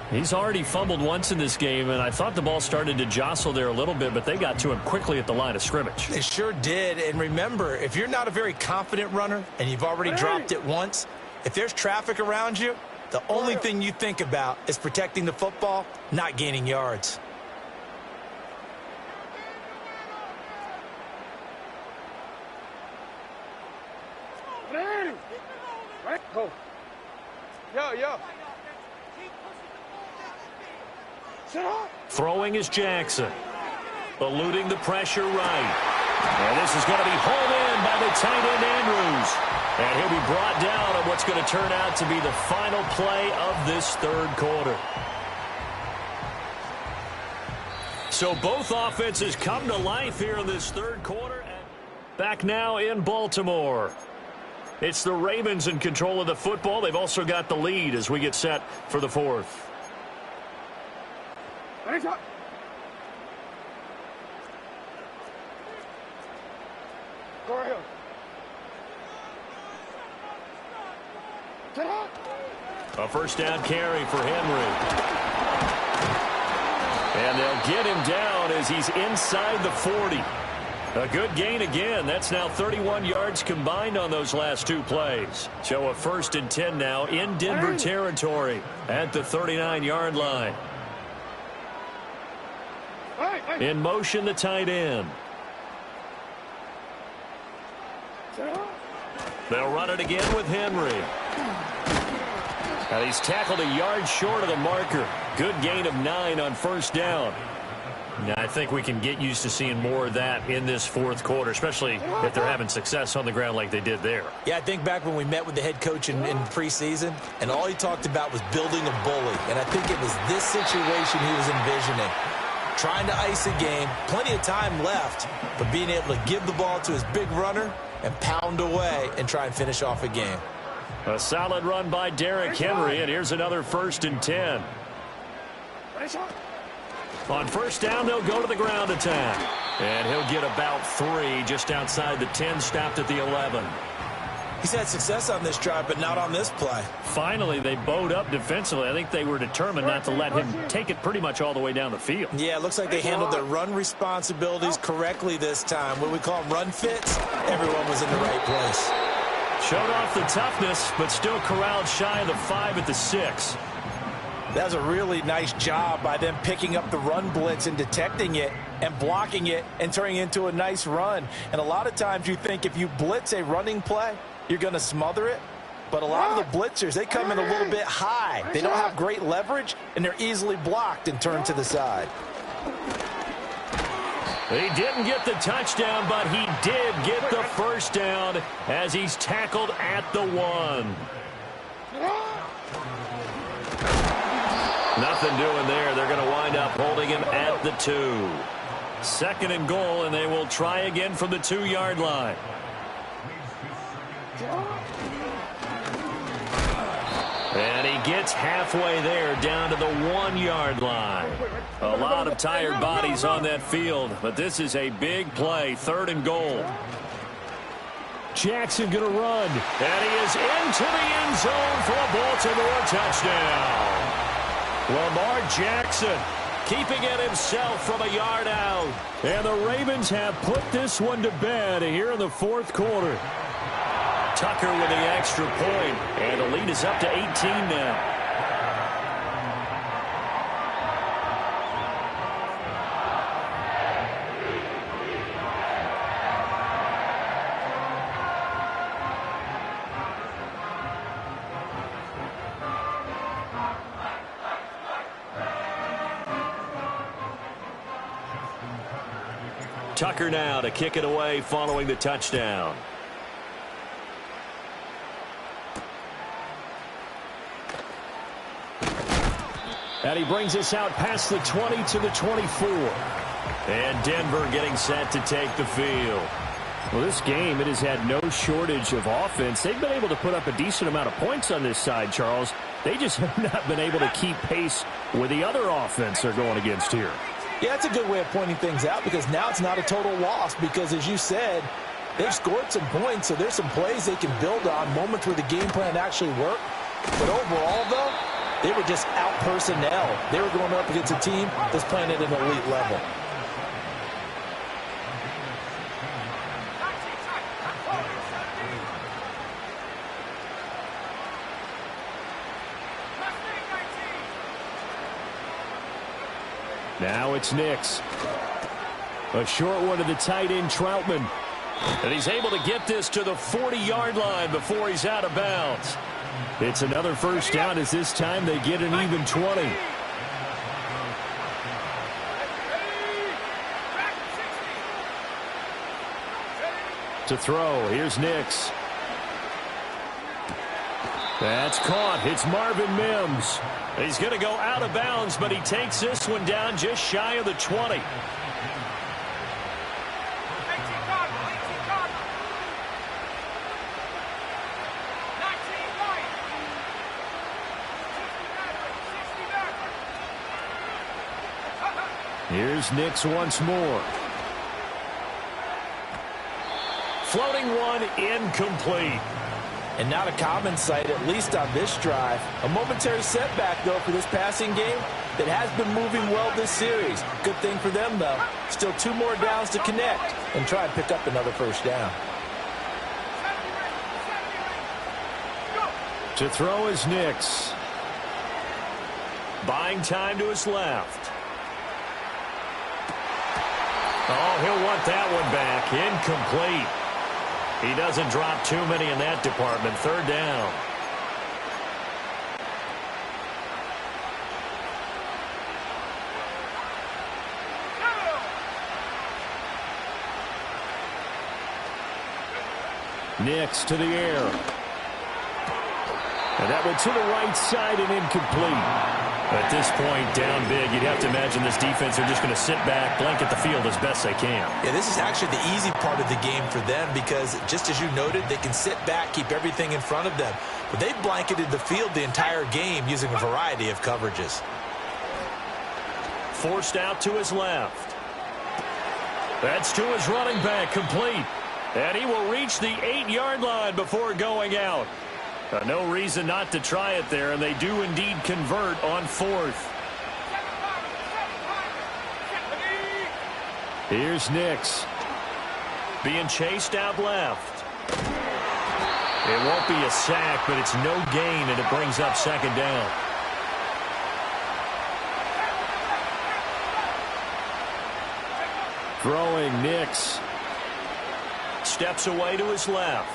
He's already fumbled once in this game, and I thought the ball started to jostle there a little bit, but they got to him quickly at the line of scrimmage. They sure did. And remember, if you're not a very confident runner and you've already dropped it once, if there's traffic around you, the only thing you think about is protecting the football, not gaining yards. Yo. Throwing is Jackson. Eluding the pressure right. And this is going to be hauled in by the tight end Andrews. And he'll be brought down on what's going to turn out to be the final play of this 3rd quarter. So both offenses come to life here in this 3rd quarter. Back now in Baltimore. It's the Ravens in control of the football. They've also got the lead as we get set for the 4th. A 1st down carry for Henry. And they'll get him down as he's inside the 40. A good gain again. That's now 31 yards combined on those last 2 plays. So a 1st and 10 now in Denver territory at the 39-yard line. In motion, the tight end. They'll run it again with Henry. And he's tackled a yard short of the marker. Good gain of 9 on 1st down. Now, I think we can get used to seeing more of that in this 4th quarter, especially if they're having success on the ground like they did there. Yeah, I think back when we met with the head coach in preseason, and all he talked about was building a bully. And I think it was this situation he was envisioning. Trying to ice a game, plenty of time left, but being able to give the ball to his big runner and pound away and try and finish off a game. A solid run by Derrick Henry, and here's another 1st and 10. On first down, they'll go to the ground attack. And he'll get about 3 just outside the 10, stopped at the 11. He's had success on this drive, but not on this play. Finally, they bowed up defensively. I think they were determined not to let him take it pretty much all the way down the field. Yeah, it looks like they handled their run responsibilities correctly this time. What we call them run fits, everyone was in the right place. Showed off the toughness, but still corralled shy of the 5 at the 6. That was a really nice job by them picking up the run blitz and detecting it and blocking it and turning it into a nice run. And a lot of times you think if you blitz a running play, you're going to smother it. But a lot of the blitzers, they come in a little bit high. They don't have great leverage, and they're easily blocked and turned to the side. He didn't get the touchdown, but he did get the first down as he's tackled at the 1. Nothing doing there. They're going to wind up holding him at the 2. 2nd and goal, and they will try again from the 2-yard line. And he gets halfway there down to the 1-yard line. A lot of tired bodies on that field, but this is a big play. 3rd and goal. Jackson going to run. And he is into the end zone for a Baltimore touchdown. Lamar Jackson keeping it himself from a yard out. And the Ravens have put this one to bed here in the 4th quarter. Tucker with the extra point, and the lead is up to 18 now. Tucker now to kick it away following the touchdown. And he brings us out past the 20 to the 24. And Denver getting set to take the field. Well, this game, it has had no shortage of offense. They've been able to put up a decent amount of points on this side, Charles. They just have not been able to keep pace with the other offense they're going against here. Yeah, that's a good way of pointing things out because now it's not a total loss because, as you said, they've scored some points, so there's some plays they can build on, moments where the game plan actually worked. But overall, though, they were just out personnel. They were going up against a team that's playing at an elite level. Now it's Nix. A short one to the tight end, Troutman. And he's able to get this to the 40-yard line before he's out of bounds. It's another first down as this time they get an even 20. To throw, here's Nix. That's caught. It's Marvin Mims. He's going to go out of bounds, but he takes this one down just shy of the 20. Here's Nix once more. Floating one, incomplete. And not a common sight, at least on this drive. A momentary setback, though, for this passing game that has been moving well this series. Good thing for them, though. Still 2 more downs to connect and try and pick up another first down. To throw is Nix. Buying time to his left. Oh, he'll want that one back. Incomplete. He doesn't drop too many in that department. 3rd down. Nix to the air. And that went to the right side and incomplete. At this point, down big, you'd have to imagine this defense are just going to sit back, blanket the field as best they can. Yeah, this is actually the easy part of the game for them because, just as you noted, they can sit back, keep everything in front of them. But they've blanketed the field the entire game using a variety of coverages. Forced out to his left. That's to his running back, complete. And he will reach the 8-yard line before going out. No reason not to try it there, and they do indeed convert on 4th. Here's Nix. Being chased out left. It won't be a sack, but it's no gain, and it brings up 2nd down. Throwing Nix. Steps away to his left.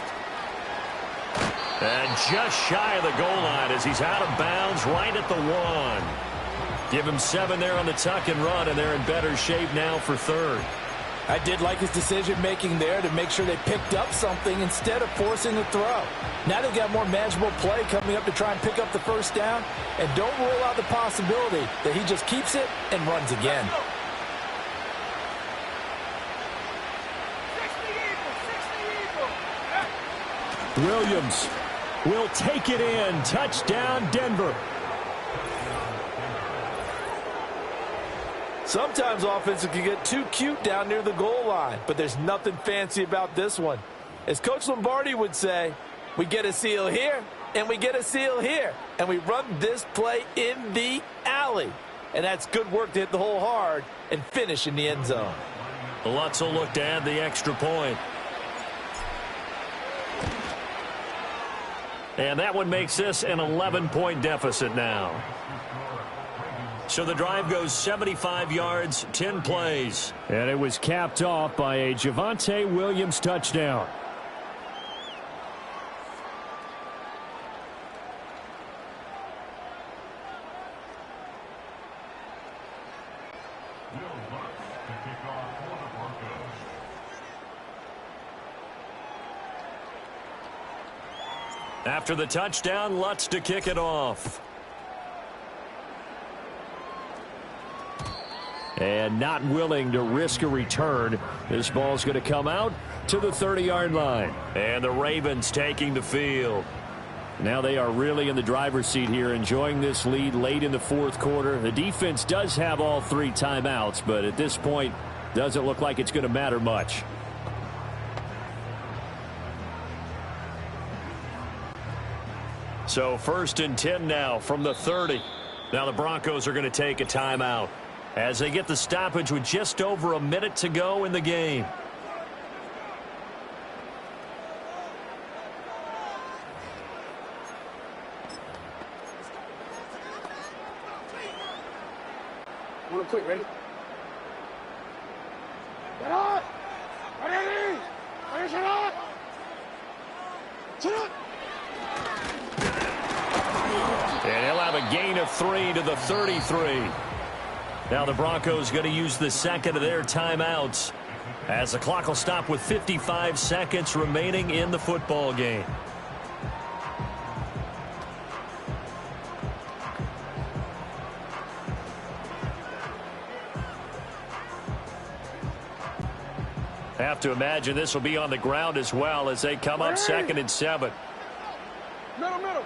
And just shy of the goal line as he's out of bounds right at the 1. Give him 7 there on the tuck and run, and they're in better shape now for 3rd. I did like his decision-making there to make sure they picked up something instead of forcing the throw. Now they've got more manageable play coming up to try and pick up the 1st down, and don't rule out the possibility that he just keeps it and runs again. Williams will take it in. Touchdown, Denver. Sometimes offenses can get too cute down near the goal line, but there's nothing fancy about this one. As Coach Lombardi would say, we get a seal here, and we get a seal here, and we run this play in the alley. And that's good work to hit the hole hard and finish in the end zone. Lutz will look to add the extra point. And that one makes this an 11-point deficit now. So the drive goes 75 yards, 10 plays. And it was capped off by a Javonte Williams touchdown. After the touchdown, Lutz to kick it off. And not willing to risk a return. This ball's going to come out to the 30-yard line. And the Ravens taking the field. Now they are really in the driver's seat here, enjoying this lead late in the 4th quarter. The defense does have all 3 timeouts, but at this point, doesn't look like it's going to matter much. So 1st and 10 now from the 30. Now the Broncos are going to take a timeout as they get the stoppage with just over a minute to go in the game. One quick, ready? Get out! Ready? Ready, shut up! Shut up! And he'll have a gain of 3 to the 33. Now the Broncos going to use the 2nd of their timeouts as the clock will stop with 55 seconds remaining in the football game. Have to imagine this will be on the ground as well as they come up 2nd and 7. Middle.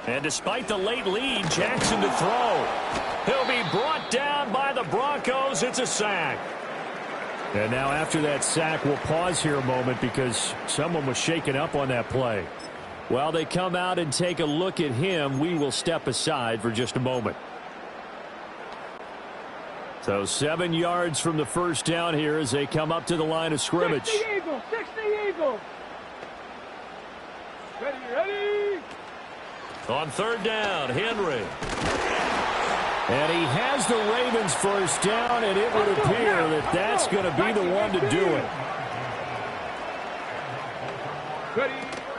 And despite the late lead, Jackson to throw. He'll be brought down by the Broncos. It's a sack. And now after that sack, we'll pause here a moment because someone was shaken up on that play. While they come out and take a look at him, we will step aside for just a moment. So 7 yards from the 1st down here as they come up to the line of scrimmage. 60 Eagles. Ready. On 3rd down, Henry. And he has the Ravens 1st down, and it would appear that that's going to be the one to do it.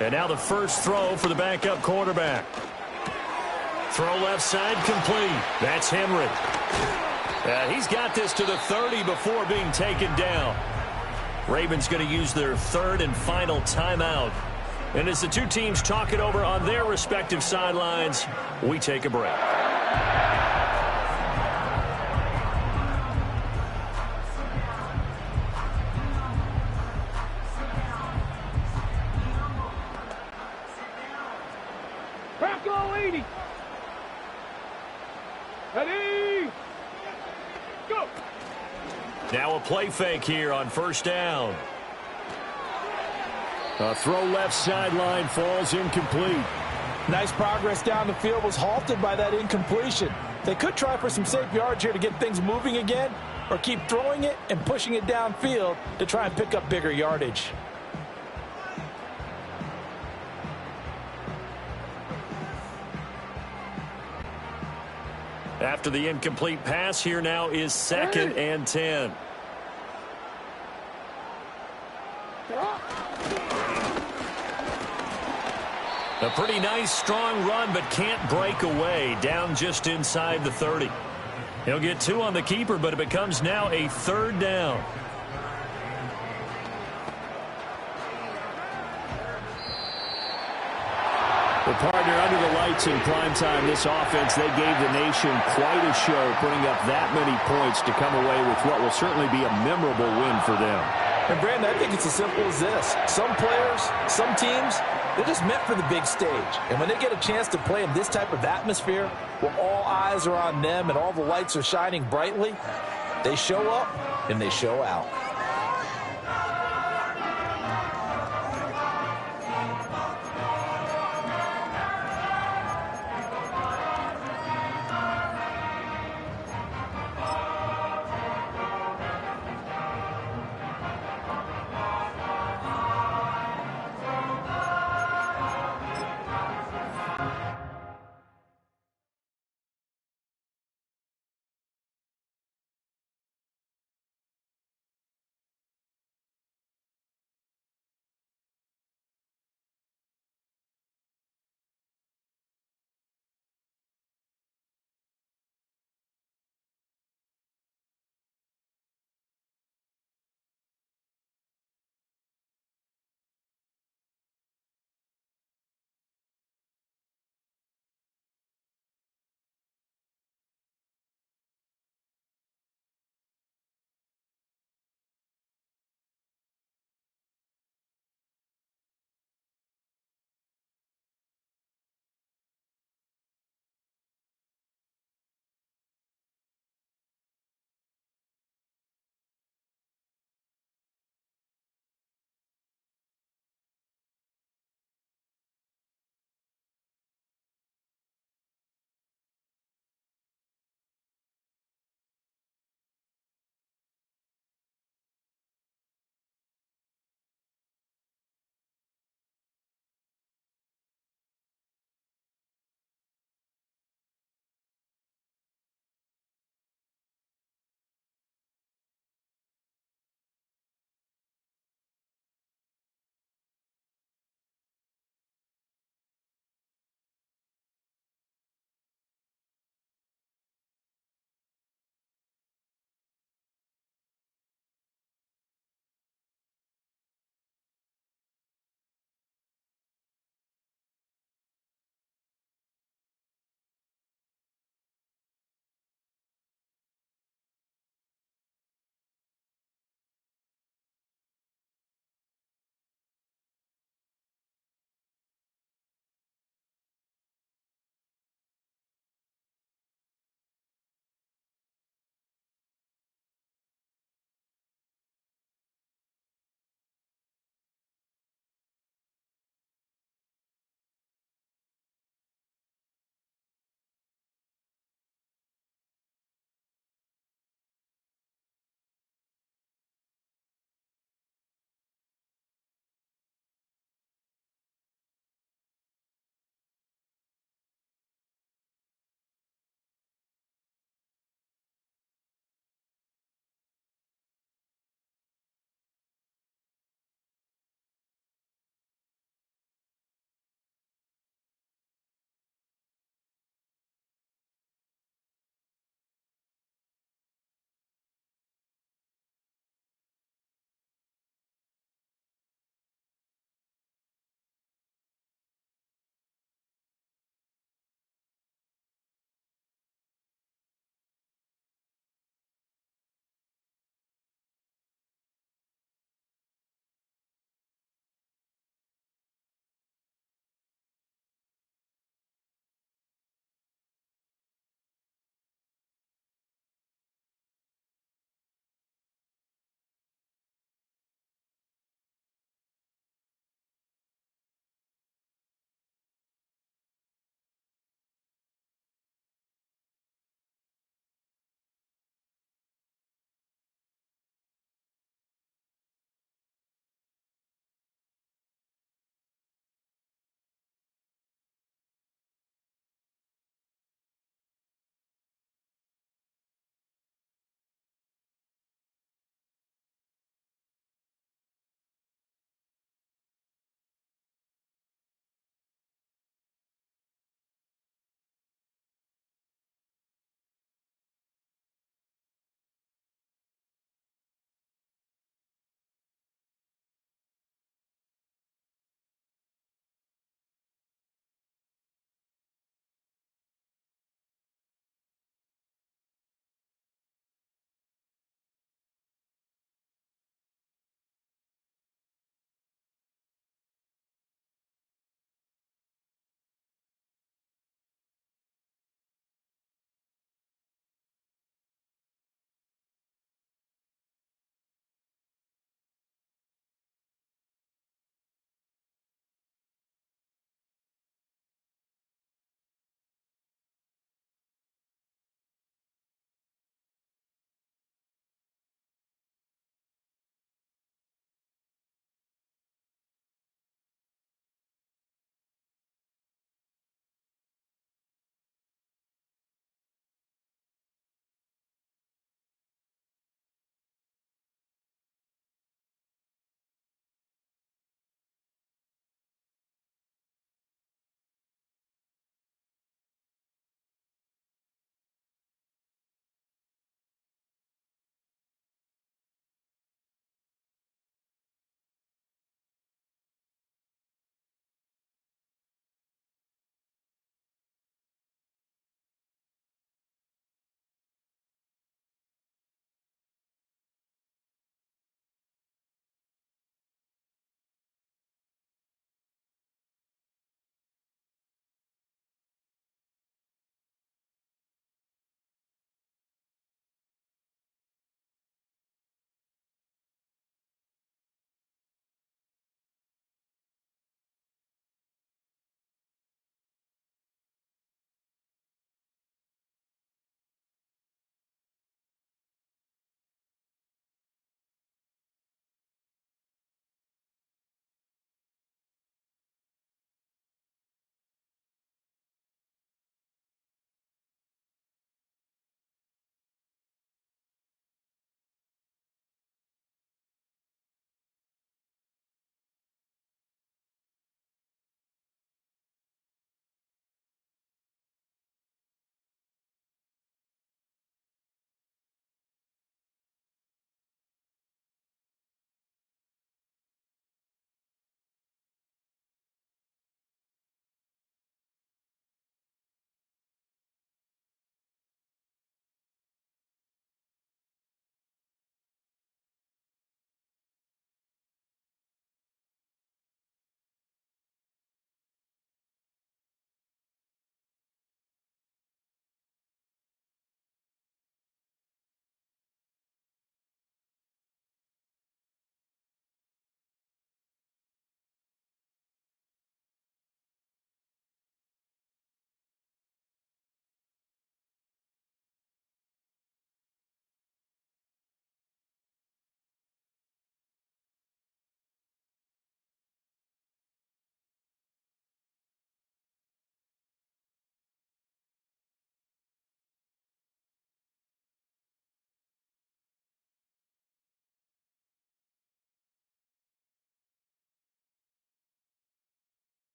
And now the first throw for the backup quarterback. Throw left side complete. That's Henry. He's got this to the 30 before being taken down. Ravens going to use their third and final timeout. And as the two teams talk it over on their respective sidelines, we take a break. Go 80. Ready. Go. Now a play fake here on first down. A throw left sideline falls incomplete. Nice progress down the field was halted by that incompletion. They could try for some safe yards here to get things moving again, or keep throwing it and pushing it downfield to try and pick up bigger yardage. After the incomplete pass, here now is 2nd and 10. A pretty nice, strong run, but can't break away. Down just inside the 30. He'll get 2 on the keeper, but it becomes now a 3rd down. Well, partner, under the lights in primetime, this offense, they gave the nation quite a show, putting up that many points to come away with what will certainly be a memorable win for them. And, Brandon, I think it's as simple as this. Some players, some teams, they're just meant for the big stage. And when they get a chance to play in this type of atmosphere, where all eyes are on them and all the lights are shining brightly, they show up and they show out.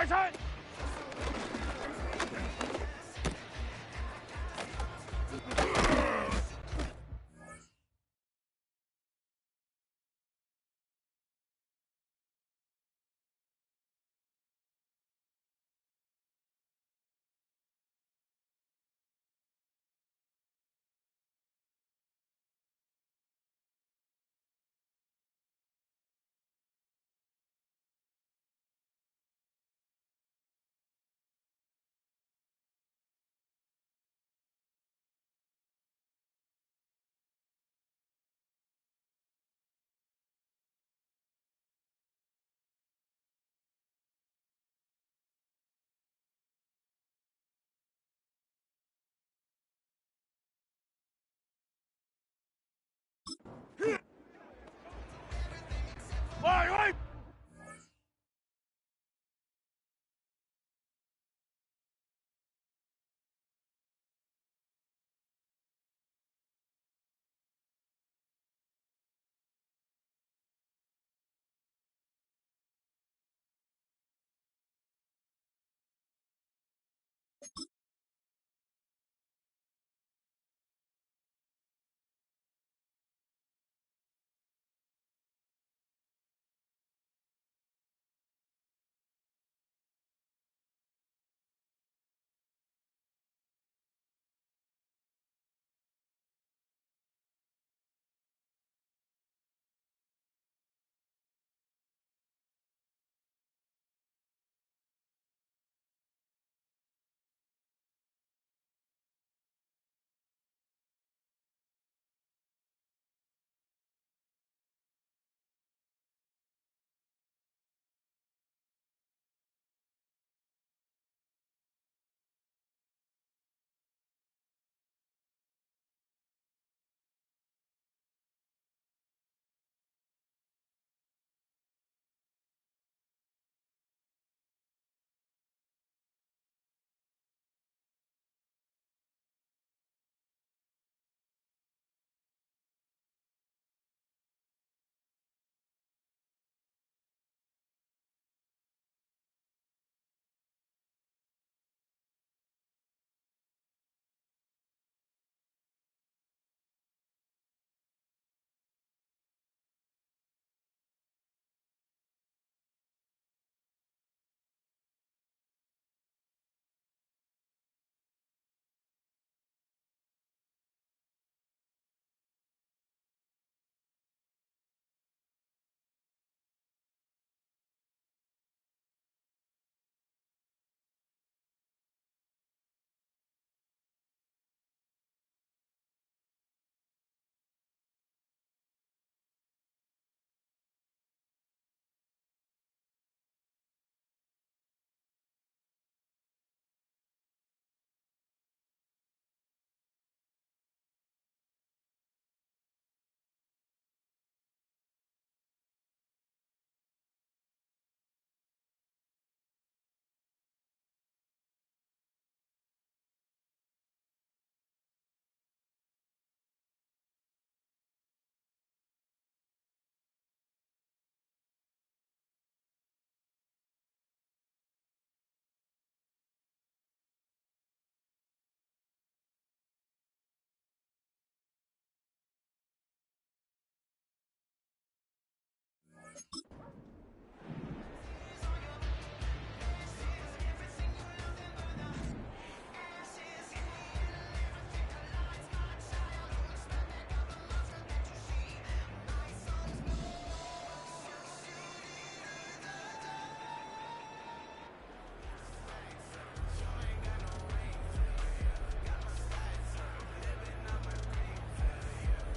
Right side. Right.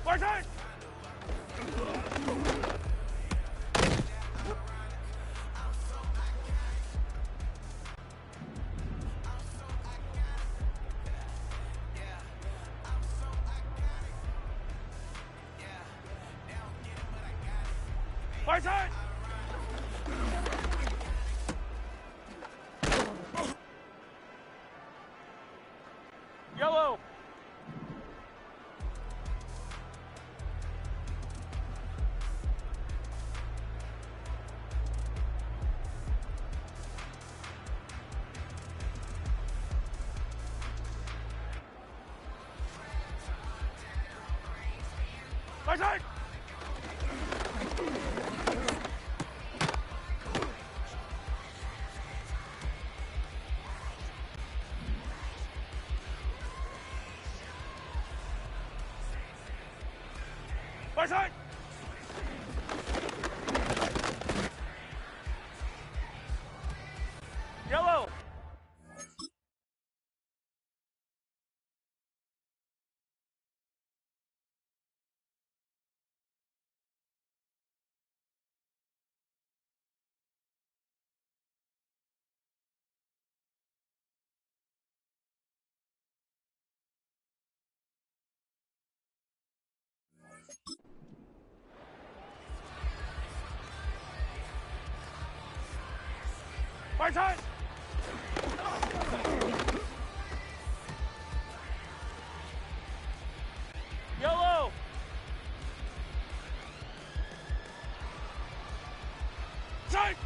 Right side. Right side. Yellow. Fight tight! Fight tight! Yellow! Fight tight! Yellow! Tight!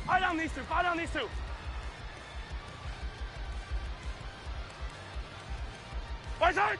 Fight down these two, fight down these two! Fight tight!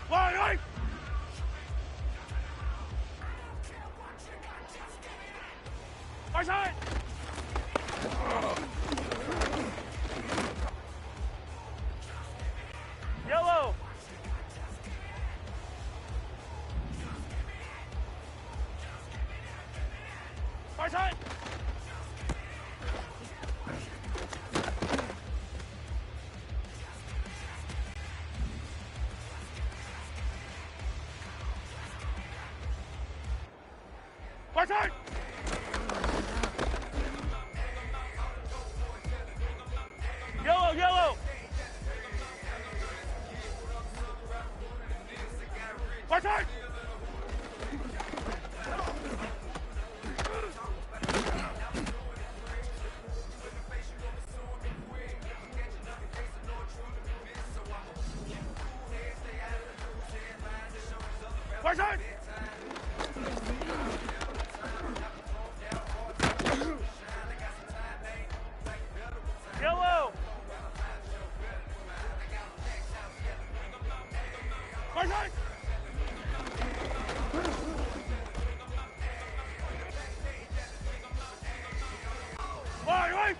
Fight! Fight tight! Yellow! Fight tight! Fight tight! Yellow, yellow! Fight tight! Fight tight! Yellow! Fight tight! Fight!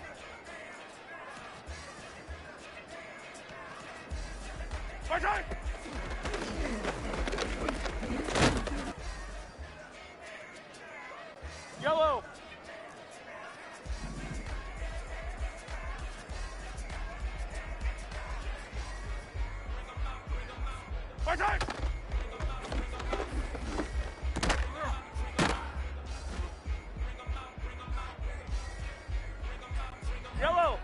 Fight tight! Yellow! Fight tight! Yellow!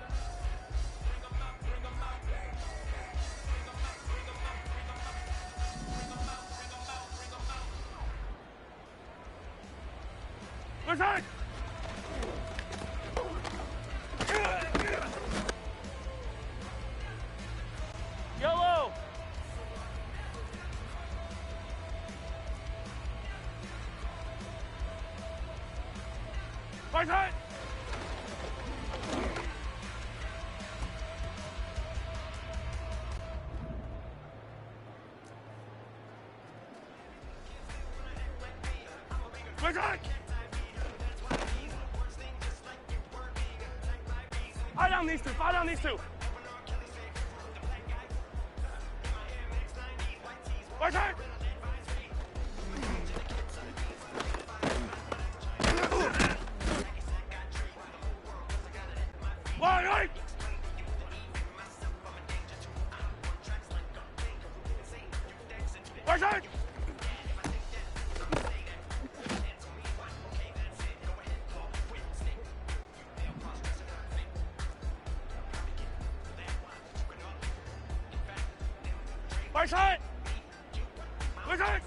Fight tight! Yellow! Fight tight! Fight tight! Fight down these two, fight down these two! Fight tight! Fight! Return! Right side! Return!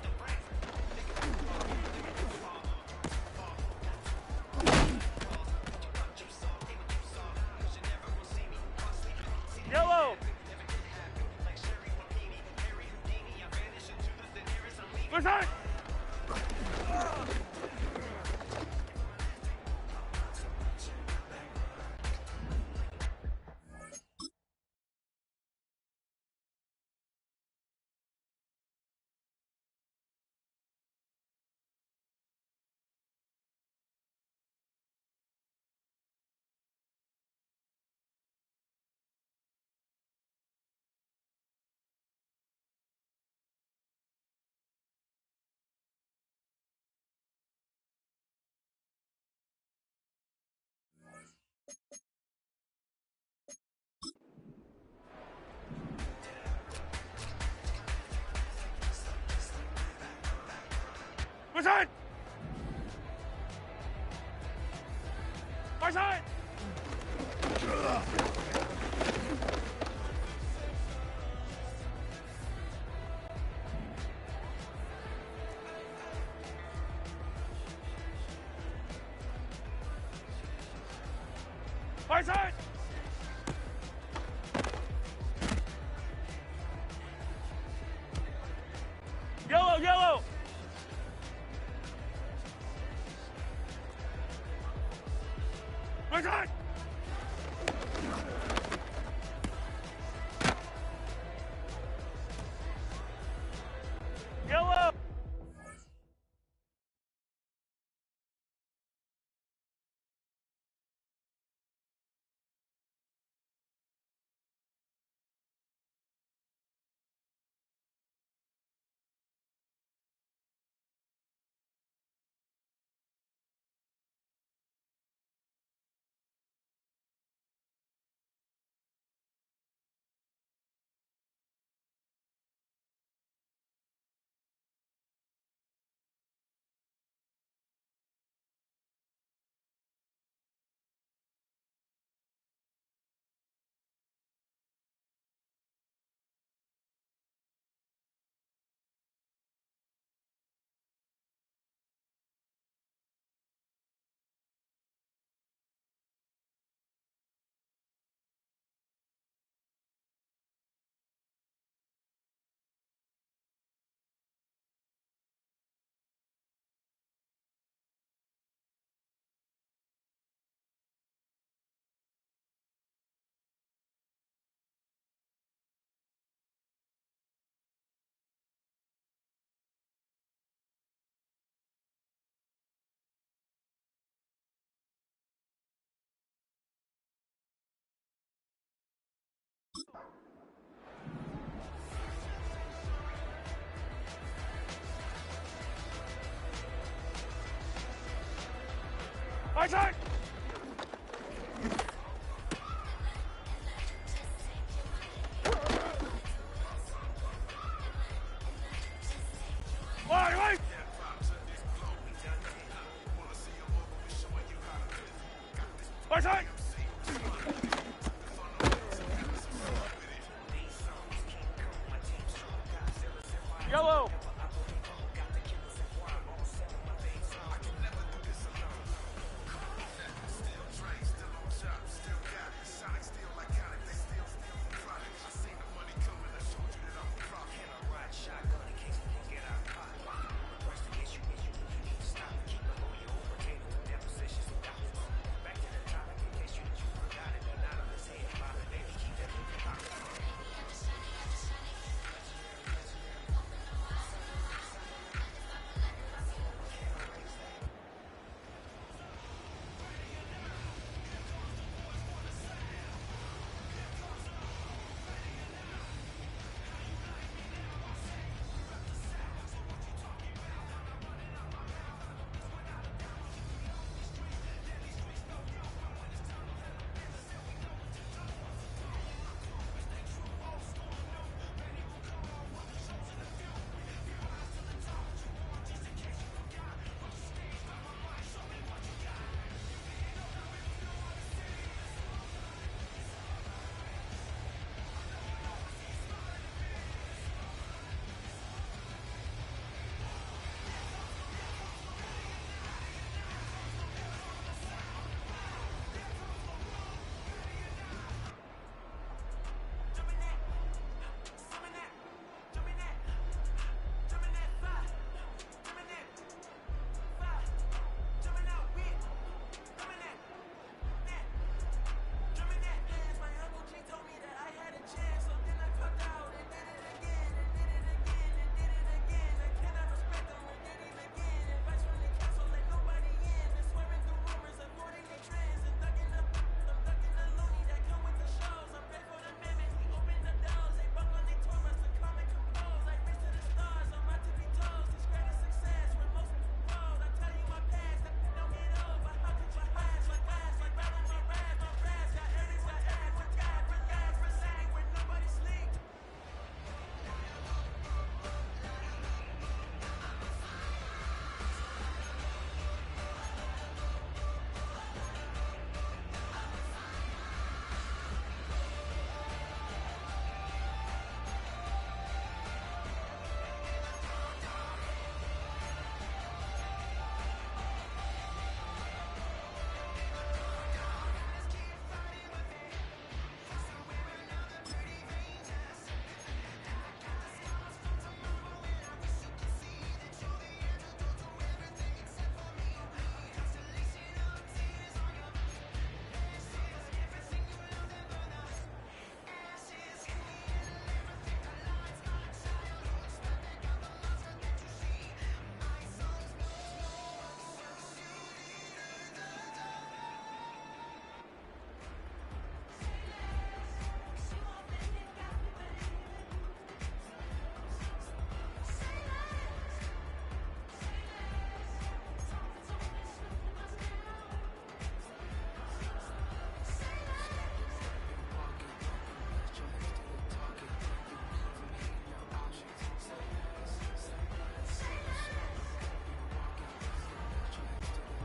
Yellow! Return! Return! Right side! Right side! Yellow, yellow! Return! Yellow! Right side! Right! Right side! Yellow!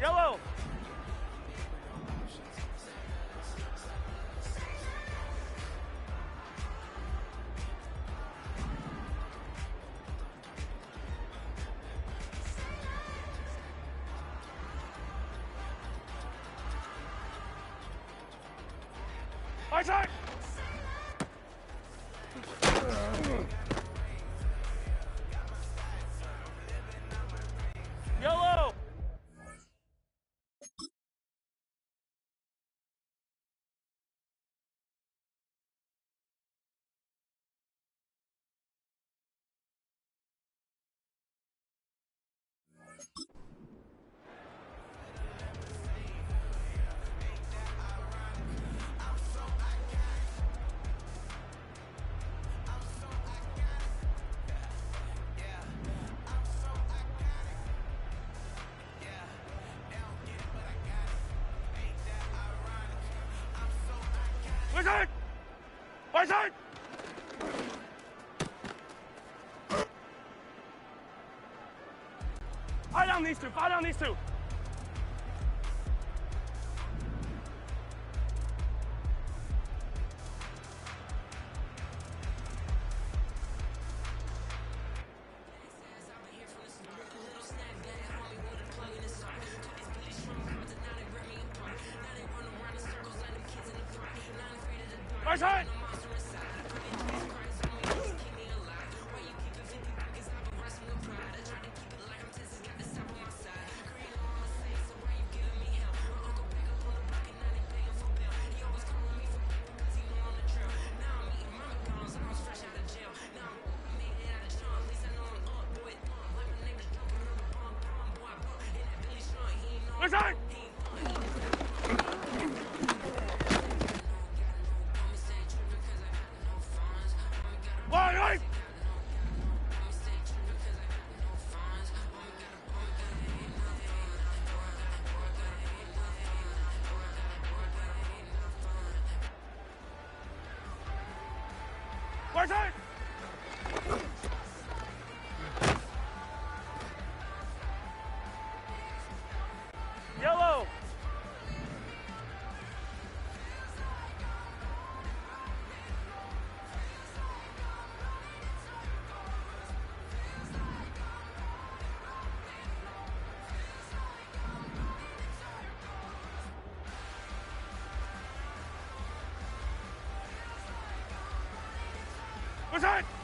Yellow. Right side. Yellow. Right side. Right side. Fire down these two. Fire down these two. Right side. Right side. Wide right. Right side. Yellow. Right side.